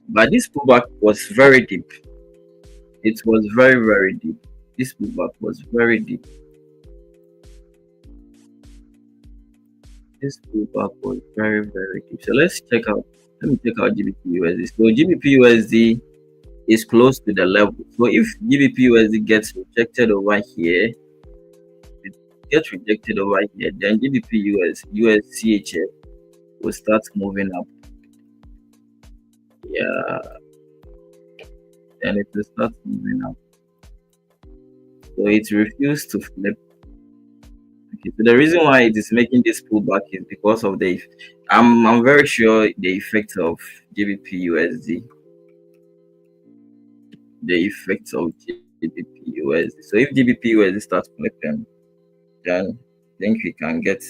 But this pullback was very deep. It was very, very deep. This pullback was very deep. This pullback was very, very deep. So let's check out. Let me check out GBP USD. So GBP USD is close to the level. So if GBP USD gets rejected over here, it gets rejected over here, then GBP USCHF will start moving up. Yeah, then it will start moving up. So it refused to flip. Okay, so the reason why it is making this pullback is because of the. I'm very sure the effect of GBP USD, the effect of GBP USD. So if GBP USD starts flipping, then I think we can get.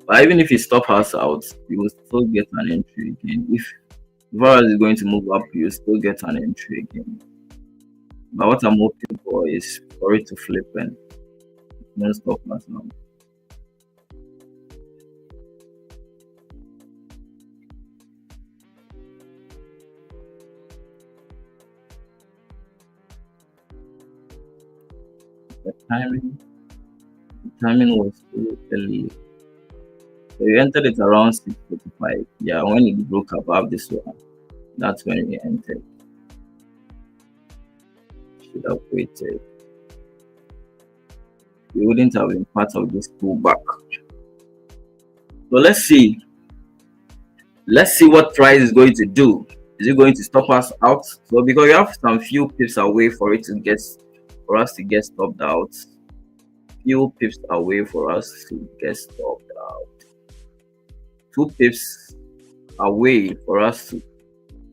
But even if you stop us out, you will still get an entry again. If Forex is going to move up, you will still get an entry again. But what I'm hoping for is for it to flip and not stop us now. The timing was too early. So we entered it around 6:45. Yeah, when it broke above this one, that's when we entered. Should have waited. We wouldn't have been part of this pullback. So let's see. Let's see what price is going to do. Is it going to stop us out? So because we have some few pips away for us to get stopped out. Few pips away for us to get stopped out. 2 pips away for us to.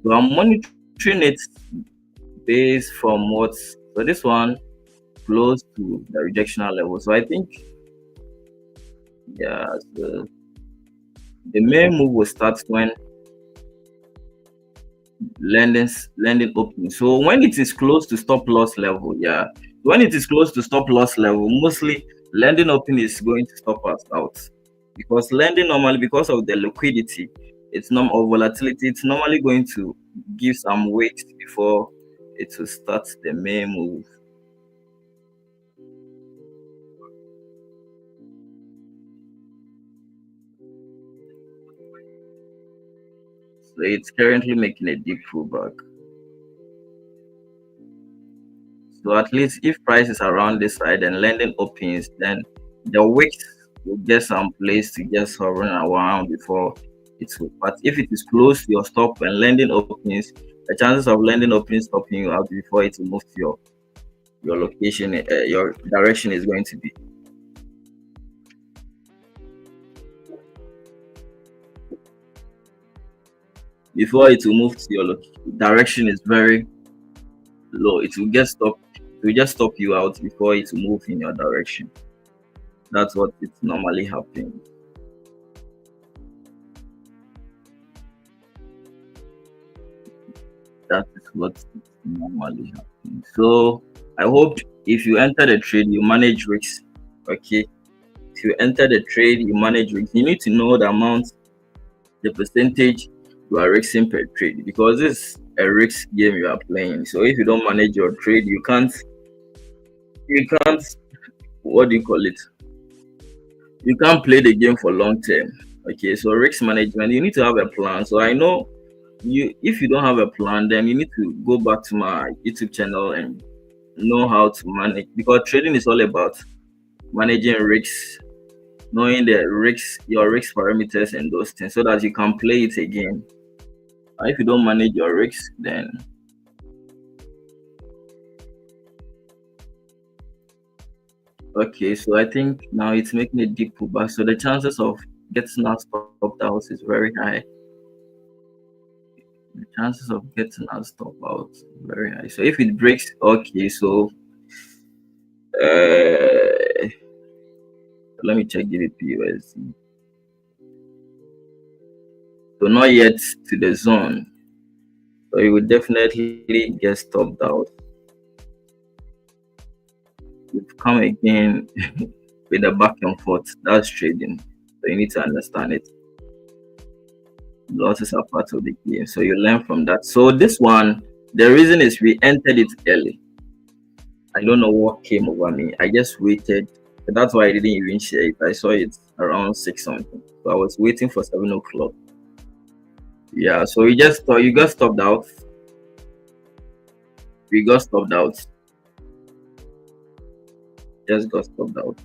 So I'm monitoring it based from what. So this one close to the rejectional level. So I think, yeah, the main move will start when lending opening. So when it is close to stop loss level, yeah, when it is close to stop loss level, mostly lending opening is going to stop us out, because lending normally, because of the liquidity, it's not or volatility, it's normally going to give some weight before it will start the main move. So it's currently making a deep pullback. So at least if price is around this side and lending opens, then the wicks will get some place to just hovering around before it will. But if it is close to your stop and lending opens, the chances of lending opening stopping you out before it will move to your location, your direction is going to be. Before it will move to your direction is very low. It will get stopped. It will just stop you out before it will move in your direction. That's what it's normally happening. That is what is normally happening. So I hope if you enter the trade, you manage risks. Okay. If you enter the trade, you manage risks. You need to know the amount, the percentage you are risking per trade, because this is a risk game you are playing. So if you don't manage your trade, you can't what do you call it? You can't play the game for long term. Okay, so risk management, you need to have a plan. So I know you if you don't have a plan, then you need to go back to my YouTube channel and know how to manage, because trading is all about managing risks, knowing the risks, your risk parameters and those things, so that you can play it again. If you don't manage your risks, then Okay, so I think now it's making a deep pullback. So the chances of getting out stopped out is very high. The chances of getting out stopped out very high. So if it breaks, okay, so let me check GBP USD. So not yet to the zone. So it will definitely get stopped out. We've come again with a back and forth. That's trading. So you need to understand it. Losses are part of the game. So you learn from that. So this one, the reason is we entered it early. I don't know what came over me. I just waited. That's why I didn't even share it. I saw it around 6 something. So I was waiting for 7 o'clock. Yeah, so we just thought you got stopped out. We got stopped out. Just got stopped out.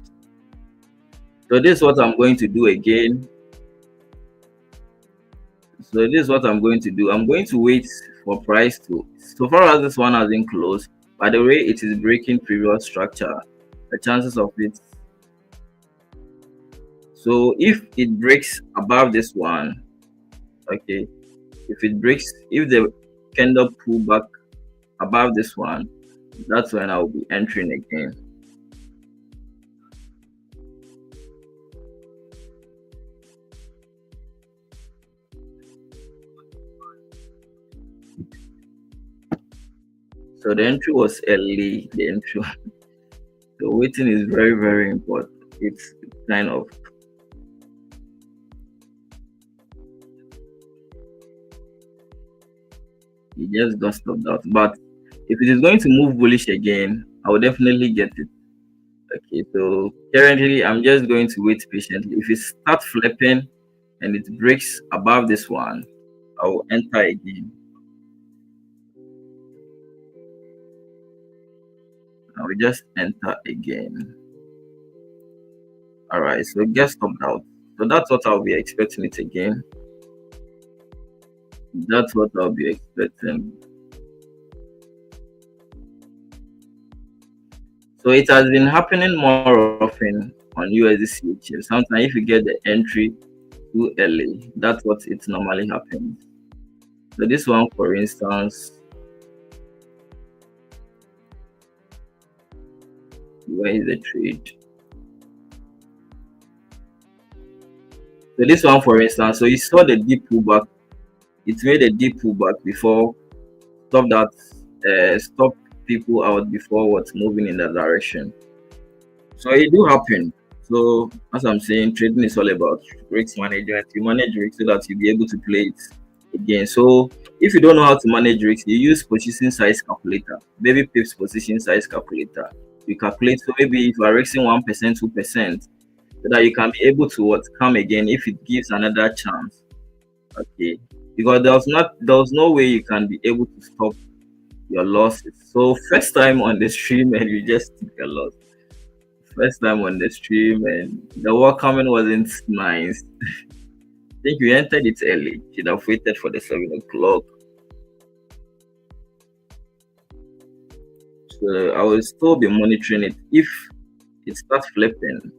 So this is what I'm going to do again. So this is what I'm going to do. I'm going to wait for price to, so far as this one hasn't closed, by the way, it is breaking previous structure. The chances of it. So if it breaks above this one, okay, if it breaks, if the candle pull back above this one, that's when I'll be entering again. So the entry was early. The entry, the waiting is very, very important. It's kind of, it just got stopped out. But if it is going to move bullish again, I will definitely get it. Okay, so currently I'm just going to wait patiently. If it starts flipping and it breaks above this one, I will enter again. I will just enter again. All right, so get stopped out. So that's what I'll be expecting it again. That's what I'll be expecting. So it has been happening more often on USD CHF. Sometimes if you get the entry too early, that's what it normally happens. So this one, for instance, where is the trade? So this one, for instance, so you saw the deep pullback. It made a deep pullback before stop that stop people out before what's moving in that direction. So it do happen. So as I'm saying, trading is all about risk management. You manage risk so that you'll be able to play it again. So if you don't know how to manage risk, you use position size calculator, baby pips position size calculator. You calculate, so maybe if you are risking 1%, 2%, so that you can be able to what come again if it gives another chance. Okay. Because there was no way you can be able to stop your losses. So first time on the stream and you just took a loss. First time on the stream and the work coming wasn't nice. I think we entered it early. Should have waited for the 7 o'clock. So I will still be monitoring it. If it starts flipping,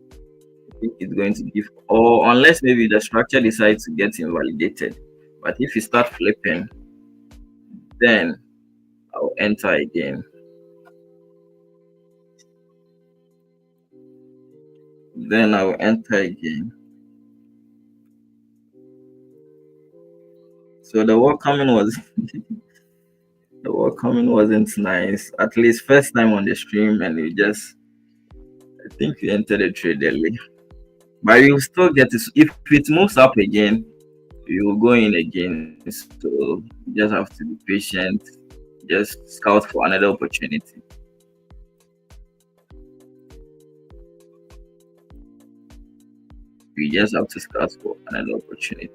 I think it's going to give, or unless maybe the structure decides to get invalidated. But if it start flipping, then I'll enter again. Then I'll enter again. So the work coming was the work coming wasn't nice. At least first time on the stream, and you just, I think you entered the trade early. But you still get it. If it moves up again, you will go in again. So you just have to be patient. Just scout for another opportunity. You just have to scout for another opportunity.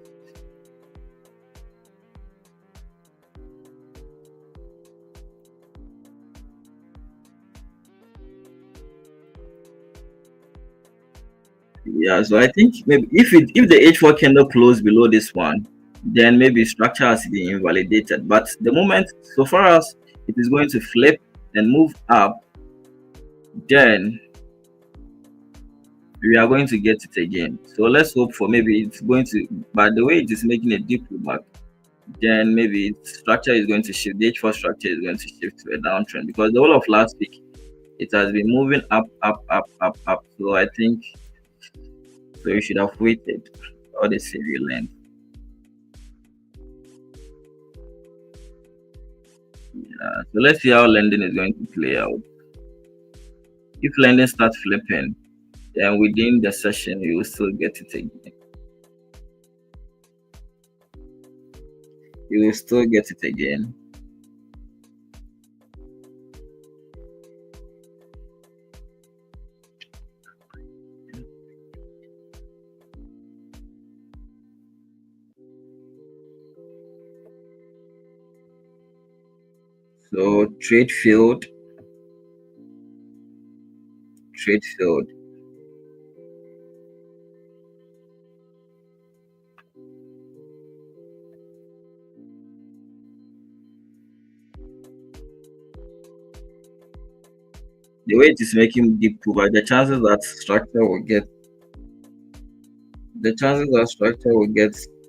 Yeah, so I think maybe if the H4 candle closed below this one, then maybe structure has been invalidated. But the moment, so far as it is going to flip and move up, then we are going to get it again. So let's hope for maybe it's going to, but the way it is making a deep pullback, then maybe its structure is going to shift. The H4 structure is going to shift to a downtrend because the whole of last week it has been moving up, up, up, up, up. So I think so you should have waited all the serial length. So let's see how lending is going to play out. If lending starts flipping, then within the session you will still get it again. You will still get it again. So trade field. The way it is making deep pullback, the chances that structure will get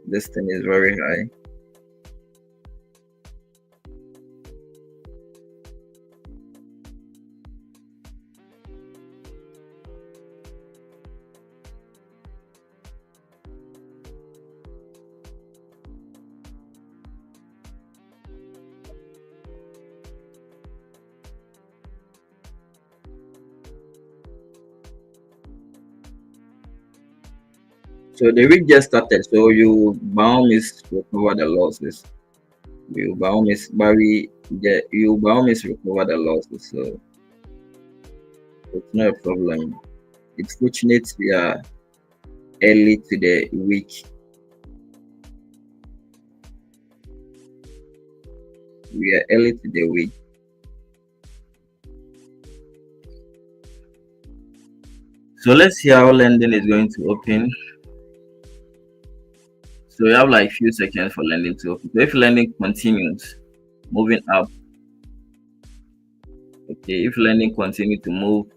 this thing is very high. So the week just started, so you bound is recover the losses. You bound is Barry the you bound is recover the losses, so it's not a problem. It's fortunate we are early to the week. We are early to the week. So let's see how lending is going to open. So we have like few seconds for lending to open. So if lending continues moving up, okay, if lending continue to move,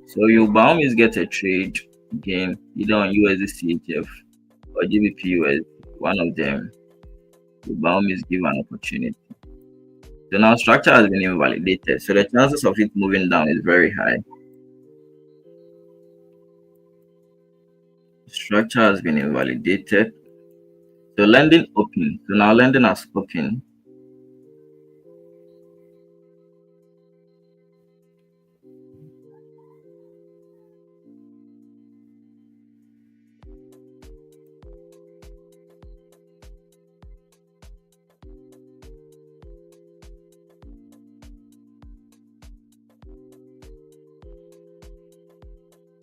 so you by all means get a trade gain either on USD CHF or GBP US, one of them. You by all means give an opportunity. So now structure has been invalidated, so the chances of it moving down is very high. Structure has been invalidated. So lending open. So now lending has opened.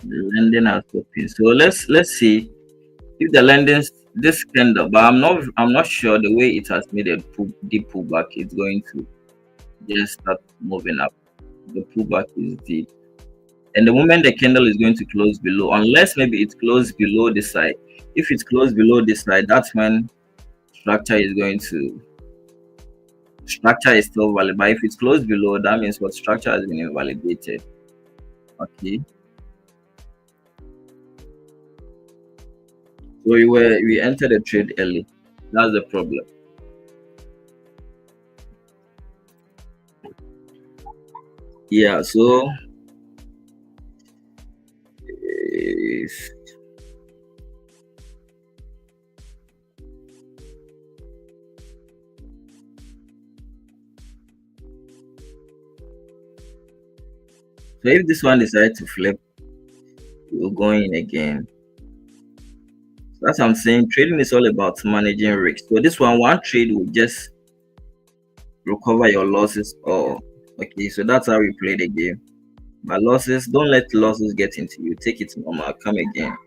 The lending has opened. So let's see if the lending this candle, but I'm not sure the way it has made a deep pullback, it's going to just start moving up. The pullback is deep. And the moment the candle is going to close below, unless maybe it closed below this side. If it's closed below this side, that's when structure is going to structure is still valid. But if it's closed below, that means what structure has been invalidated. Okay. So we entered the trade early. That's the problem. Yeah, so if this one decides to flip, we'll go in again. So that's what I'm saying. Trading is all about managing risk. So this one trade will just recover your losses. Or okay, so that's how we play the game. But losses, don't let losses get into you. Take it normal. Come again.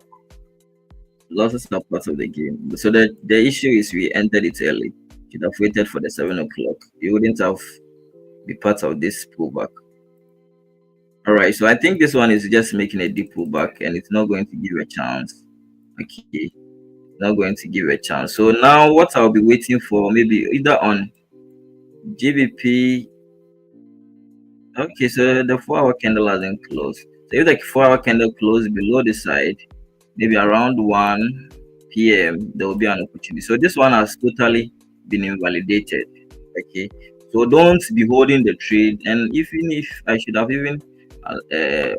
Losses are part of the game. So the issue is we entered it early. Should have waited for the 7 o'clock. You wouldn't have be part of this pullback. All right, so I think this one is just making a deep pullback and it's not going to give a chance. Okay, not going to give a chance. So now what I'll be waiting for, maybe either on GBP. Okay, so the 4-hour candle hasn't closed. So if the 4 hour candle closed below the side, maybe around 1 p.m., there will be an opportunity. So this one has totally been invalidated. Okay. So don't be holding the trade. And even if I should have even uh,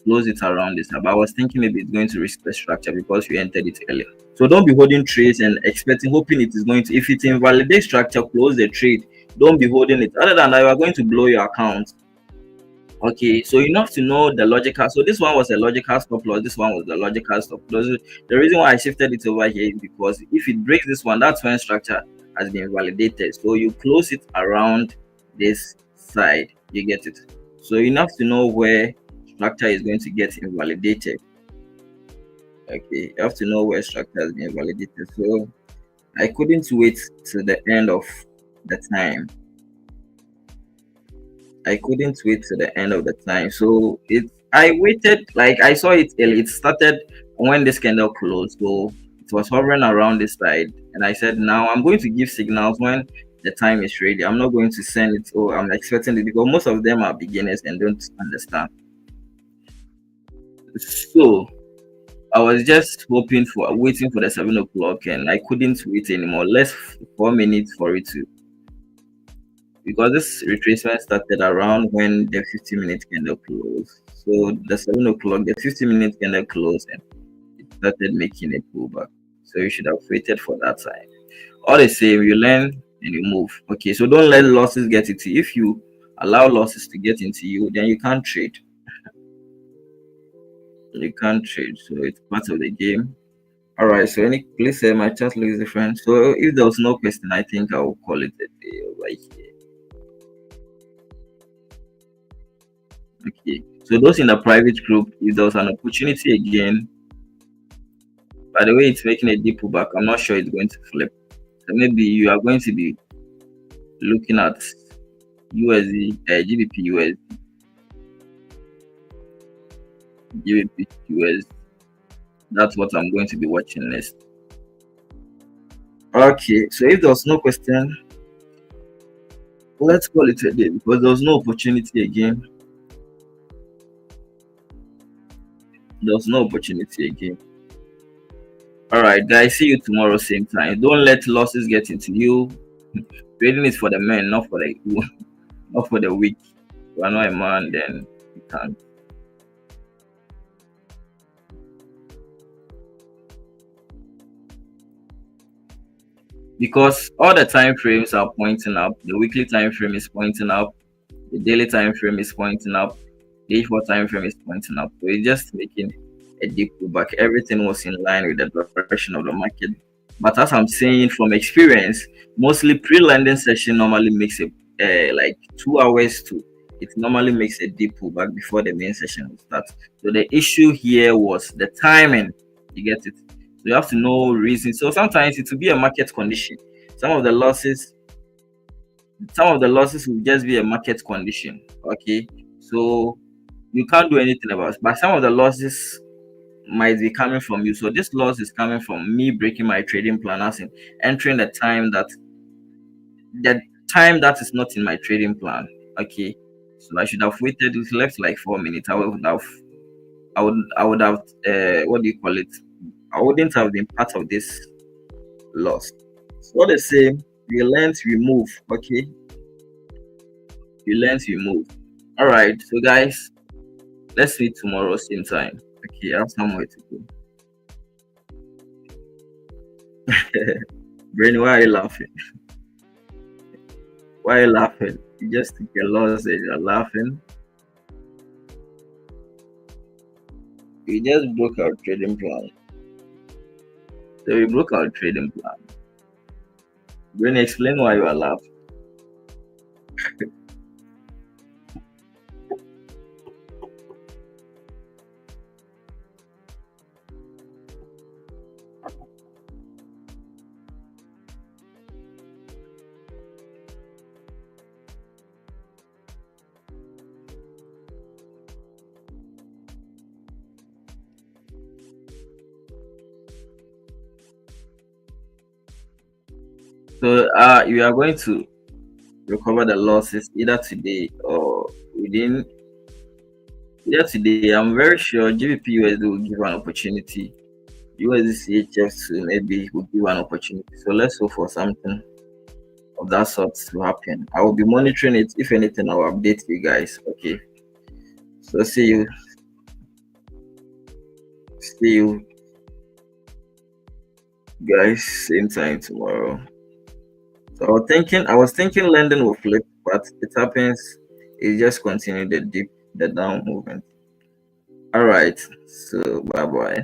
close it around this, but I was thinking maybe it's going to risk the structure because you entered it earlier. So don't be holding trades and expecting, hoping it is going to, if it invalidates structure, close the trade. Don't be holding it. Other than that, you are going to blow your account. Okay, so enough to know the logical. So this one was a logical stop loss. This one was the logical stop loss. The reason why I shifted it over here is because if it breaks this one, that's when structure has been validated. So you close it around this side. You get it. So enough to know where structure is going to get invalidated. Okay, you have to know where structure has been validated. So I couldn't wait to the end of the time. I couldn't wait to the end of the time. So I waited, like I saw it early. It started when this candle closed. So it was hovering around this side. And I said, now I'm going to give signals when the time is ready. I'm not going to send it, or I'm expecting it, because most of them are beginners and don't understand. So I was just hoping for waiting for the 7 o'clock, and I couldn't wait anymore. Less 4 minutes for it to, because this retracement started around when the 50-minute candle closed. So the 7 o'clock, the 50-minute candle closed, and it started making a pullback. So you should have waited for that time. All the same, you learn and you move. Okay, so don't let losses get into you. If you allow losses to get into you, then you can't trade. You can't trade. So it's part of the game. All right. So any please say my chat looks different. So if there was no question, I think I will call it a day over here. Okay. So those in the private group, if there was an opportunity again, by the way, it's making a deep pullback. I'm not sure it's going to flip. So maybe you are going to be looking at USD, GBP USD, GBP USD. That's what I'm going to be watching next. Okay. So if there was no question, let's call it a day because there was no opportunity again. There was no opportunity again. All right, guys. See you tomorrow, same time. Don't let losses get into you. Trading is for the men, not for the not for the weak. If you are not a man, then you can't. Because all the time frames are pointing up. The weekly time frame is pointing up. The daily time frame is pointing up. The H4 time frame is pointing up. So it's just making a deep pullback. Everything was in line with the direction of the market. But as I'm saying from experience, mostly pre-landing session normally makes a like 2 hours to, it normally makes a deep pullback before the main session will start. So the issue here was the timing. You get it? So you have to know reason. So sometimes it will be a market condition. Some of the losses, some of the losses will just be a market condition. Okay. So you can't do anything about it. But some of the losses might be coming from you. So this loss is coming from me breaking my trading plan, as in entering the time that is not in my trading plan. Okay. So I should have waited. It left like 4 minutes. I would have what do you call it? I wouldn't have been part of this loss. So the same, we learn to remove. Okay. We learn to remove. All right. So guys, let's meet tomorrow same time. Okay, I have somewhere to go. Brain, why are you laughing? Why are you laughing? You just took a loss and you're laughing. We just broke our trading plan. So we broke our trading plan. Brain, explain why you are laughing. So you are going to recover the losses either today or Yeah, today I'm very sure GBP USD will give an opportunity. USD CHF too maybe will give an opportunity. So let's hope for something of that sort to happen. I will be monitoring it. If anything, I'll update you guys. Okay. So see you guys same time tomorrow. So I was thinking London will flip, but it happens. It just continue the down movement. All right. So bye bye.